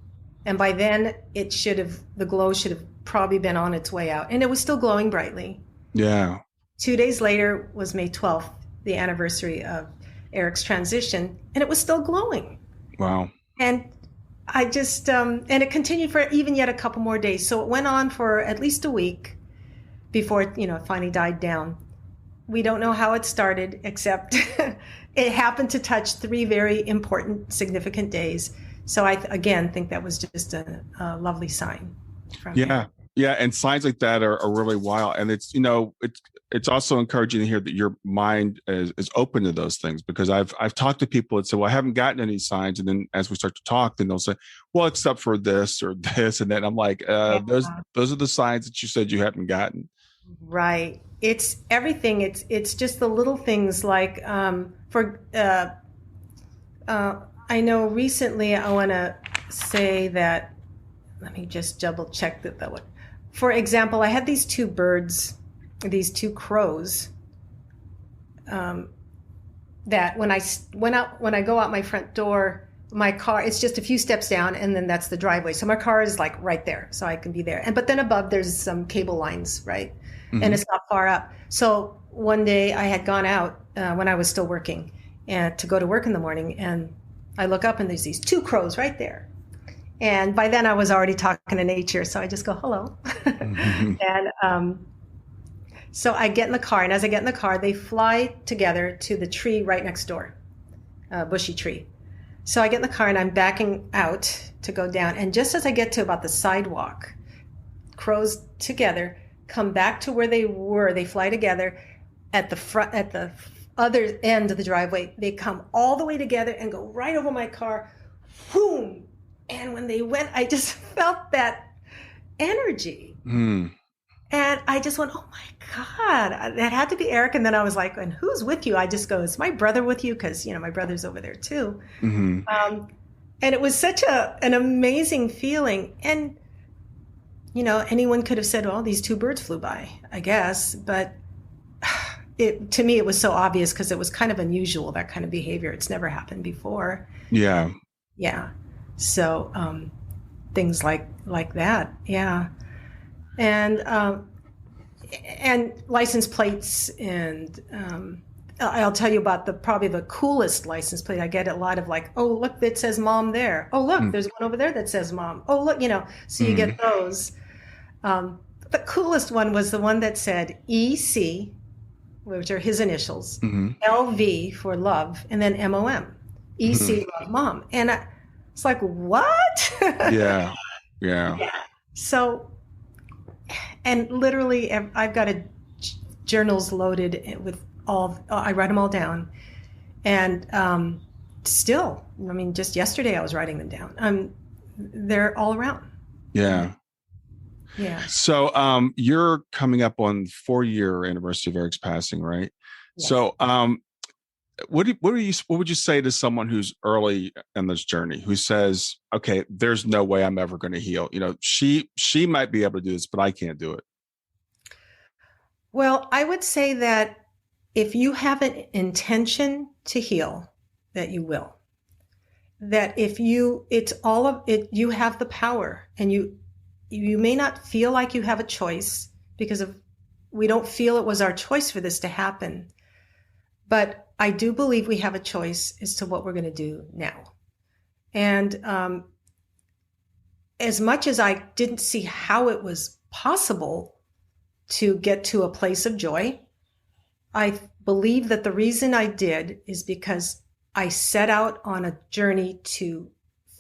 And by then the glow should have probably been on its way out. And it was still glowing brightly. Yeah. 2 days later was May 12th, the anniversary of Eric's transition. And it was still glowing. Wow. And I just, and it continued for even yet a couple more days. So it went on for at least a week before, it finally died down. We don't know how it started, except it happened to touch 3 very important, significant days. So I, again, think that was just a lovely sign. From him. Yeah. And signs like that are really wild. And it's, it's also encouraging to hear that your mind is open to those things, because I've talked to people that say, well, I haven't gotten any signs. And then as we start to talk, then they'll say, well, except for this or this. And then I'm like, those are the signs that you said you haven't gotten. Right. It's everything. It's just the little things like, I know recently I want to say that, let me just double check that one. For example, I had these 2 birds, these 2 crows, that when I go out my front door, my car, it's just a few steps down and then that's the driveway. So my car is like right there, so I can be there. But then above there's some cable lines, right? Mm-hmm. And it's not far up. So one day I had gone out when I was still working and to go to work in the morning, and I look up and there's these 2 crows right there. And by then I was already talking to nature. So I just go, hello. Mm-hmm. And so I get in the car, and as I get in the car, they fly together to the tree right next door, a bushy tree. So I get in the car and I'm backing out to go down. And just as I get to about the sidewalk, crows together come back to where they were. They fly together at the other end of the driveway. They come all the way together and go right over my car. Boom! And when they went, I just felt that energy. Mm. And I just went, oh my God, that had to be Eric. And then I was like, and who's with you? I just go, is my brother with you? Because, my brother's over there too. Mm-hmm. And it was such an amazing feeling. And, anyone could have said, well, these two birds flew by, I guess. But to me, it was so obvious because it was kind of unusual, that kind of behavior. It's never happened before. Yeah. Yeah. So things like that. Yeah. And license plates, and I'll tell you about probably the coolest license plate. I get a lot of like, oh, look, that says mom there. Oh, look, there's one over there that says mom. Oh, look, so you get those. The coolest one was the one that said EC, which are his initials, LV for love, and then MOM, EC love mom. And it's like, what? Yeah. Yeah. So, and literally I've got journals loaded with I write them all down. And still, just yesterday I was writing them down. They're all around. Yeah. Yeah. So you're coming up on 4-year anniversary of Eric's passing, right? Yes. So what would you say to someone who's early in this journey, who says, okay, there's no way I'm ever going to heal? She might be able to do this, but I can't do it. Well, I would say that if you have an intention to heal, that you will. That you have the power, and you may not feel like you have a choice because we don't feel it was our choice for this to happen. But I do believe we have a choice as to what we're going to do now. And as much as I didn't see how it was possible to get to a place of joy, I believe that the reason I did is because I set out on a journey to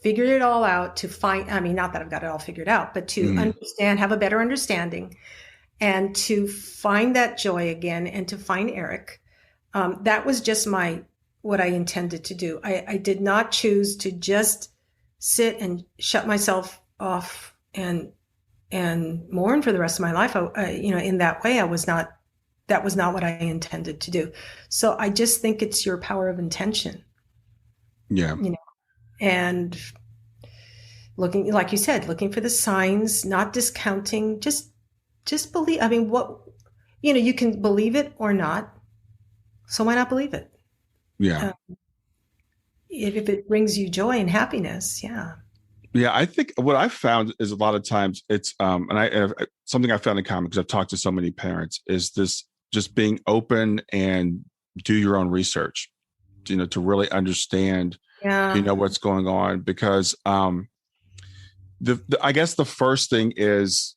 figure it all out, to find, not that I've got it all figured out, but to understand, have a better understanding, and to find that joy again, and to find Eric. That was just what I intended to do. I did not choose to just sit and shut myself off and mourn for the rest of my life. In that way, that was not what I intended to do. So I just think it's your power of intention. Yeah. And looking, like you said, looking for the signs, not discounting, just believe. You can believe it or not. So why not believe it? Yeah. If it brings you joy and happiness. Yeah. Yeah. I think what I've found is a lot of times it's, something I found in common, because I've talked to so many parents, is this just being open and do your own research, to really understand, what's going on. Because I guess the first thing is,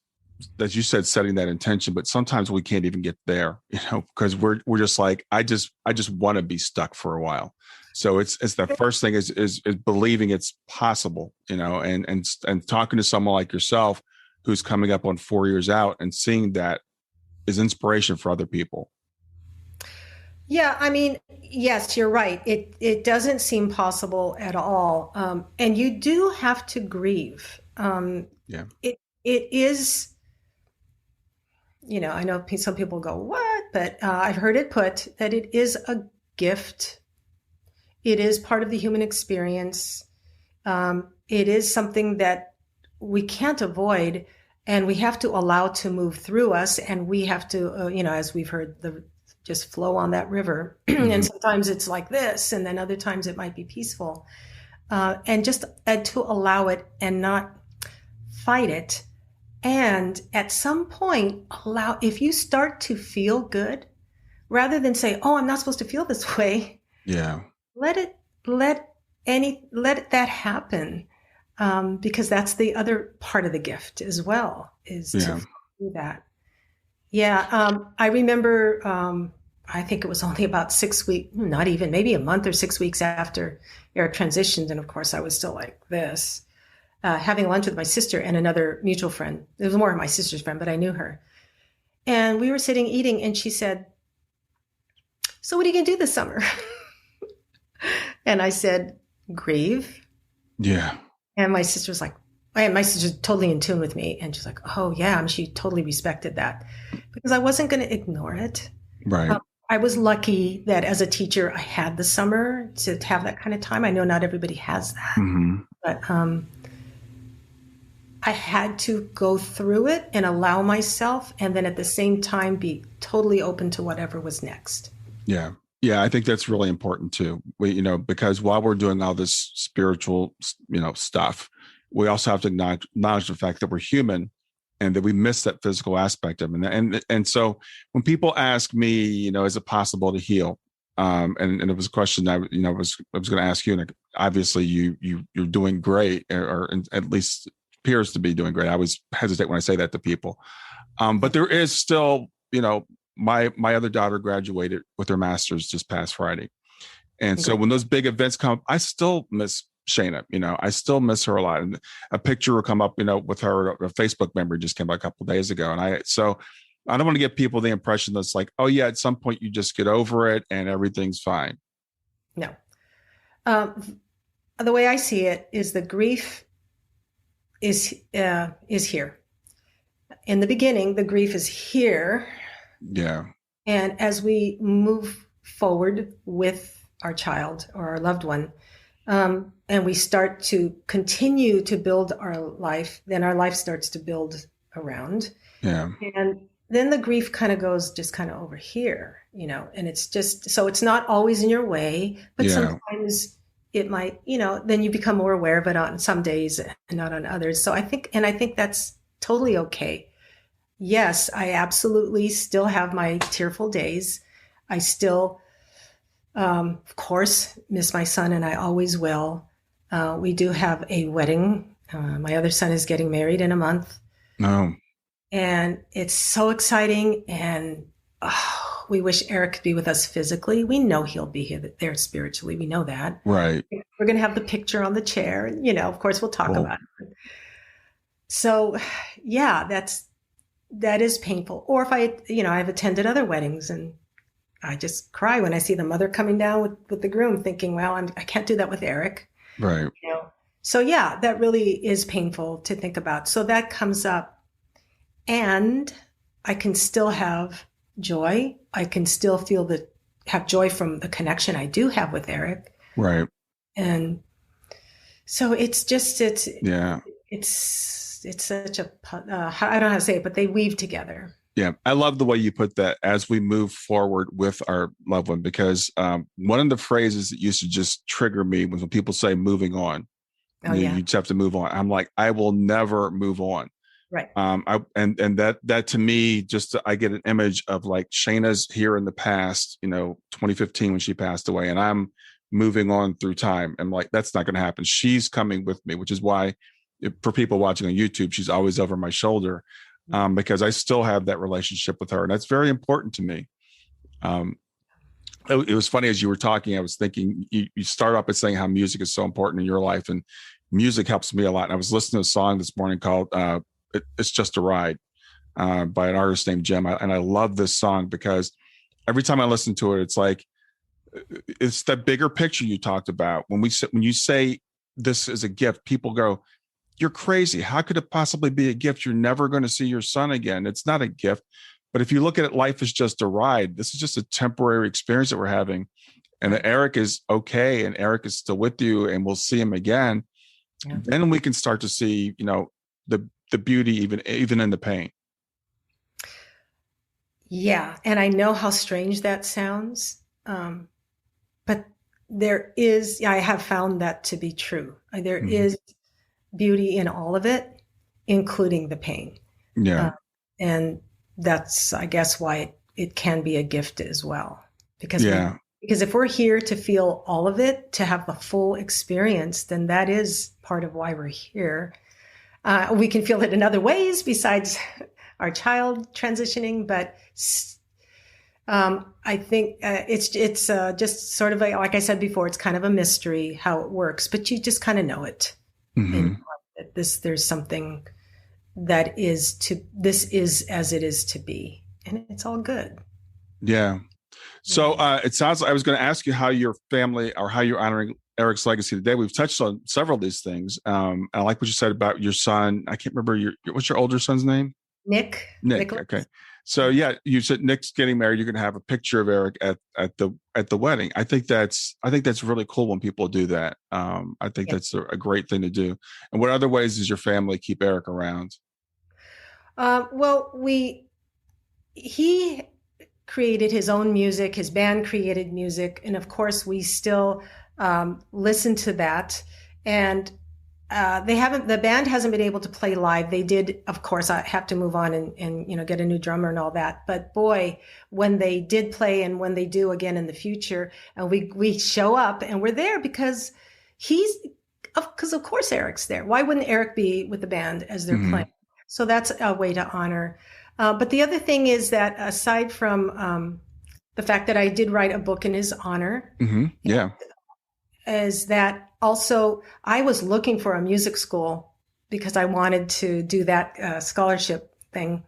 as you said, setting that intention, but sometimes we can't even get there, because we're just like, I just want to be stuck for a while. So it's the first thing is believing it's possible, and talking to someone like yourself, who's coming up on 4 years out, and seeing that is inspiration for other people. Yeah. Yes, you're right. It doesn't seem possible at all. And you do have to grieve. Yeah. It is, I know some people go, what? But I've heard it put that it is a gift. It is part of the human experience. It is something that we can't avoid, and we have to allow to move through us. And we have to, as we've heard, just flow on that river. And sometimes it's like this, and then other times it might be peaceful. And just to allow it and not fight it. And at some point, if you start to feel good, rather than say, oh, I'm not supposed to feel this way. Yeah. Let that happen. Because that's the other part of the gift as well, is to do that. Yeah. I remember, I think it was only about 6 weeks, not even, maybe a month or 6 weeks after Eric transitioned. And of course I was still like this, having lunch with my sister and another mutual friend. It was more my sister's friend, but I knew her. And we were sitting eating, and she said, so what are you going to do this summer? And I said, grieve. Yeah. And my sister was like, and my sister's totally in tune with me. And she's like, oh, yeah. And she totally respected that because I wasn't going to ignore it. Right. I was lucky that as a teacher, I had the summer to have that kind of time. I know not everybody has that, but I had to go through it and allow myself, and then at the same time, be totally open to whatever was next. Yeah. Yeah. I think that's really important too. Because while we're doing all this spiritual, stuff, we also have to acknowledge the fact that we're human and that we miss that physical aspect of it. And so when people ask me, is it possible to heal? And it was a question I was going to ask you, and obviously you're doing great, or at least appears to be doing great. I always hesitate when I say that to people. But there is still, my other daughter graduated with her master's just past Friday. And so when those big events come up, I still miss Shayna. I still miss her a lot. And a picture will come up, with her. A Facebook memory just came out a couple of days ago. And so I don't want to give people the impression that's like, oh yeah, at some point you just get over it and everything's fine. No. The way I see it is the grief is here. In the beginning, the grief is here. Yeah. And as we move forward with our child or our loved one, and we start to continue to build our life, then our life starts to build around. Yeah. And then the grief kind of goes just kind of over here, and it's just, so it's not always in your way, but sometimes it might, then you become more aware of it on some days and not on others. So I think that's totally okay. Yes, I absolutely still have my tearful days. I still, of course, miss my son, and I always will. We do have a wedding. My other son is getting married in a month. No. And it's so exciting. And we wish Eric could be with us physically. We know he'll be there spiritually. We know that. Right. We're going to have the picture on the chair. And, of course, we'll talk about it. So, yeah, that is painful. Or if I've attended other weddings and I just cry when I see the mother coming down with the groom, thinking, well, I can't do that with Eric. Right. So, yeah, that really is painful to think about. So that comes up. And I can still have joy. I can still have joy from the connection I do have with Eric. Right. And so it's such a, I don't know how to say it, but they weave together. Yeah. I love the way you put that, as we move forward with our loved one, because one of the phrases that used to just trigger me was when people say moving on. You just have to move on. I'm like, I will never move on. Right. And that to me, I get an image of like Shayna's here in the past, 2015 when she passed away, and I'm moving on through time. I'm like, that's not going to happen. She's coming with me, which is why for people watching on YouTube, she's always over my shoulder, because I still have that relationship with her. And that's very important to me. It was funny as you were talking, I was thinking, you start off by saying how music is so important in your life, and music helps me a lot. And I was listening to a song this morning called, It's Just a Ride, by an artist named Jim. And I love this song because every time I listen to it, it's like, it's that bigger picture you talked about. When you say this is a gift, people go, you're crazy. How could it possibly be a gift? You're never going to see your son again. It's not a gift. But if you look at it, life is just a ride. This is just a temporary experience that we're having. And that Eric is okay, and Eric is still with you, and we'll see him again. Yeah. Then we can start to see, the beauty even in the pain. Yeah. And I know how strange that sounds. But I have found that to be true. There is beauty in all of it, including the pain. Yeah. And that's, I guess, why it can be a gift as well. Because if we're here to feel all of it, to have the full experience, then that is part of why we're here. We can feel it in other ways besides our child transitioning, but I think it's just sort of like I said before, it's kind of a mystery how it works, but you just kind of know it. Mm-hmm. There's something that this is as it is to be, and it's all good. Yeah. So it sounds like I was going to ask you how your family, or how you're honoring Eric's legacy today. We've touched on several of these things. I like what you said about your son. I can't remember what's your older son's name? Nick. Nick. Nicholas. Okay. So yeah, you said Nick's getting married. You're going to have a picture of Eric at the wedding. I think that's really cool when people do that. I think that's a great thing to do. And what other ways does your family keep Eric around? Well, he created his own music. His band created music, and of course, we still listen to that. And the band hasn't been able to play live. They did, of course, I have to move on and get a new drummer and all that. But boy, when they did play and when they do again in the future, and we show up and we're there because of course Eric's there. Why wouldn't Eric be with the band as they're playing? So that's a way to honor. But the other thing is that aside from the fact that I did write a book in his honor, is that also I was looking for a music school because I wanted to do that scholarship thing.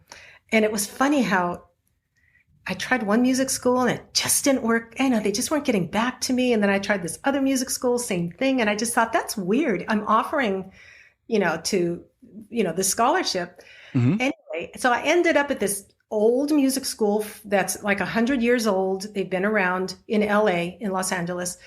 And it was funny how I tried one music school and it just didn't work. They just weren't getting back to me. And then I tried this other music school, same thing. And I just thought, that's weird. I'm offering, the scholarship. Anyway, so I ended up at this old music school that's like 100 years old. They've been around in LA, in Los Angeles.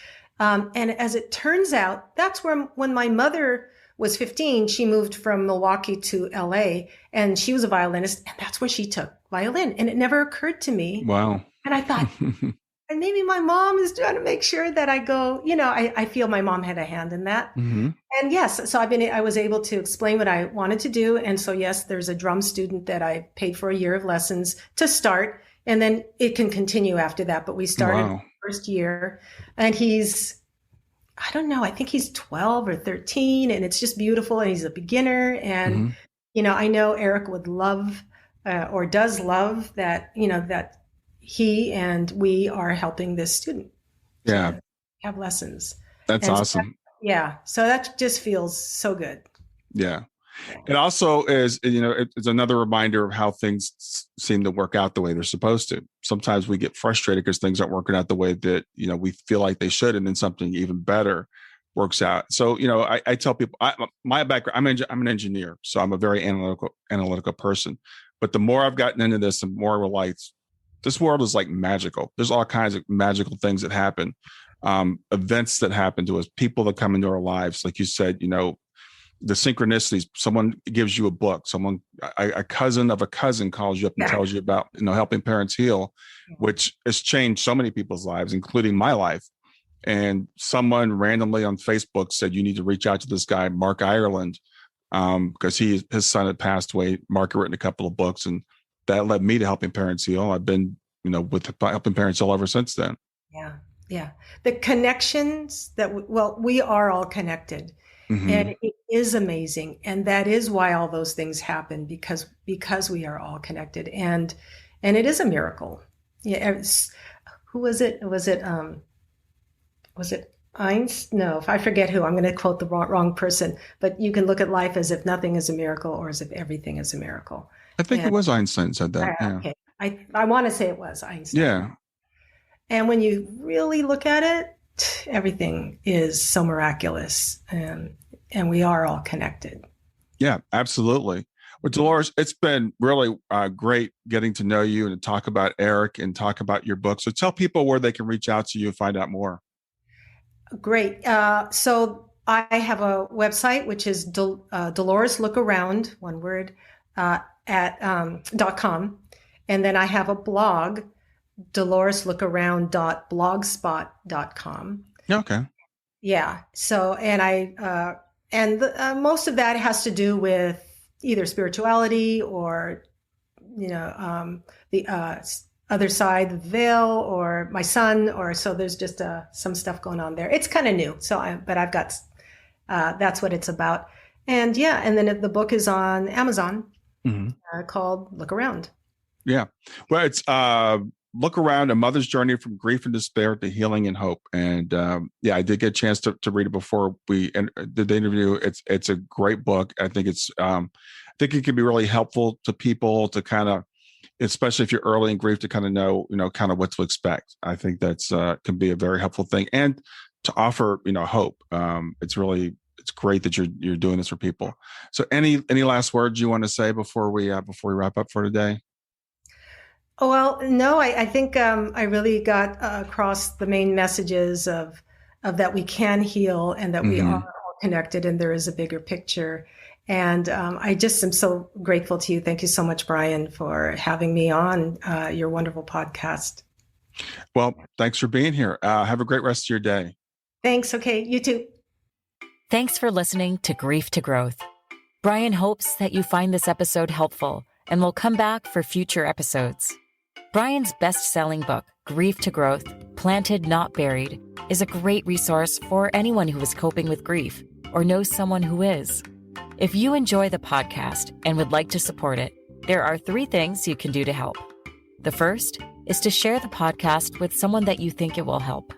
And as it turns out, that's when my mother was 15, she moved from Milwaukee to LA, and she was a violinist, and that's where she took violin. And it never occurred to me. Wow. And I thought, and maybe my mom is trying to make sure that I go, I feel my mom had a hand in that. And yes, so I was able to explain what I wanted to do. And so, yes, there's a drum student that I paid for a year of lessons to start, and then it can continue after that. But we started first year, and I don't know, I think he's 12 or 13, and it's just beautiful. And he's a beginner. And, I know Eric would love, or does love that, that he and we are helping this student to have lessons. That's awesome. So that just feels so good. Yeah. It also is, it's another reminder of how things seem to work out the way they're supposed to. Sometimes we get frustrated because things aren't working out the way that, we feel like they should, and then something even better works out. So, I tell people, my background, I'm an engineer, so I'm a very analytical person. But the more I've gotten into this, the more I realize this world is like magical. There's all kinds of magical things that happen, events that happen to us, people that come into our lives. Like you said, the synchronicities, someone gives you a book, a cousin of a cousin calls you up and tells you about, helping parents heal, which has changed so many people's lives, including my life. And someone randomly on Facebook said, you need to reach out to this guy, Mark Ireland, because his son had passed away. Mark had written a couple of books, and that led me to Helping Parents Heal. I've been, with Helping Parents Heal ever since then. Yeah. The connections we are all connected. And it is amazing. And that is why all those things happen, because we are all connected. And it is a miracle. Yeah. Who was it? Was it Einstein? No, I forget who. I'm going to quote the wrong person, but you can look at life as if nothing is a miracle or as if everything is a miracle. I think it was Einstein said that. Okay. I want to say it was Einstein. Yeah. And when you really look at it, everything is so miraculous, and we are all connected. Yeah, absolutely. Well, Dolores, it's been really great getting to know you and to talk about Eric and talk about your book. So tell people where they can reach out to you and find out more. Great. So I have a website, which is Dolores Look Around, one word, .com. And then I have a blog, DoloresLookAround.blogspot.com. Okay. Yeah. So, and most of that has to do with either spirituality or, the other side of the veil, or my son, or so there's just some stuff going on there. It's kind of new. But I've got, that's what it's about. And then the book is on Amazon called Look Around. Yeah. Well, it's Look Around, A Mother's Journey from Grief and Despair to Healing and Hope. And I did get a chance to read it before we did the interview. It's a great book. I think it can be really helpful to people to kind of, especially if you're early in grief, to kind of know kind of what to expect. I think that's can be a very helpful thing. And offer, hope. It's great that you're doing this for people. So any last words you want to say before we wrap up for today? Oh, well, no, I think I really got across the main messages of that we can heal and that we are all connected and there is a bigger picture. And I just am so grateful to you. Thank you so much, Brian, for having me on your wonderful podcast. Well, thanks for being here. Have a great rest of your day. Thanks. Okay, you too. Thanks for listening to Grief to Growth. Brian hopes that you find this episode helpful and will come back for future episodes. Brian's best-selling book, Grief to Growth, Planted Not Buried, is a great resource for anyone who is coping with grief or knows someone who is. If you enjoy the podcast and would like to support it, there are 3 things you can do to help. The first is to share the podcast with someone that you think it will help.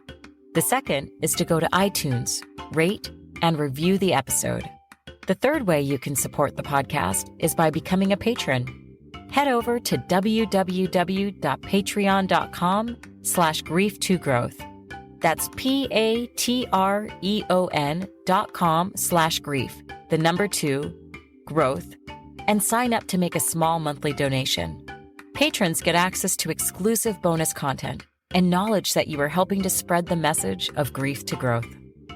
The second is to go to iTunes, rate, and review the episode. The third way you can support the podcast is by becoming a patron. Head over to www.patreon.com/grief2growth. That's patreon.com/grief, the number 2, growth, and sign up to make a small monthly donation. Patrons get access to exclusive bonus content and knowledge that you are helping to spread the message of grief to growth.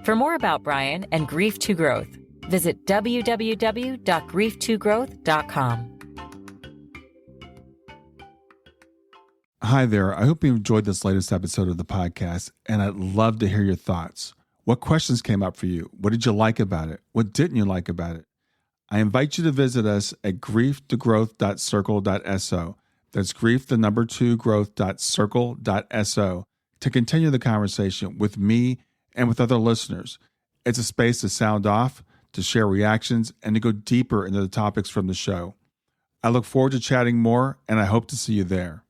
For more about Brian and Grief to Growth, visit www.grief2growth.com. Hi there. I hope you enjoyed this latest episode of the podcast, and I'd love to hear your thoughts. What questions came up for you? What did you like about it? What didn't you like about it? I invite you to visit us at grieftogrowth.circle.so. That's grief, the number 2, growth.circle.so to continue the conversation with me and with other listeners. It's a space to sound off, to share reactions, and to go deeper into the topics from the show. I look forward to chatting more, and I hope to see you there.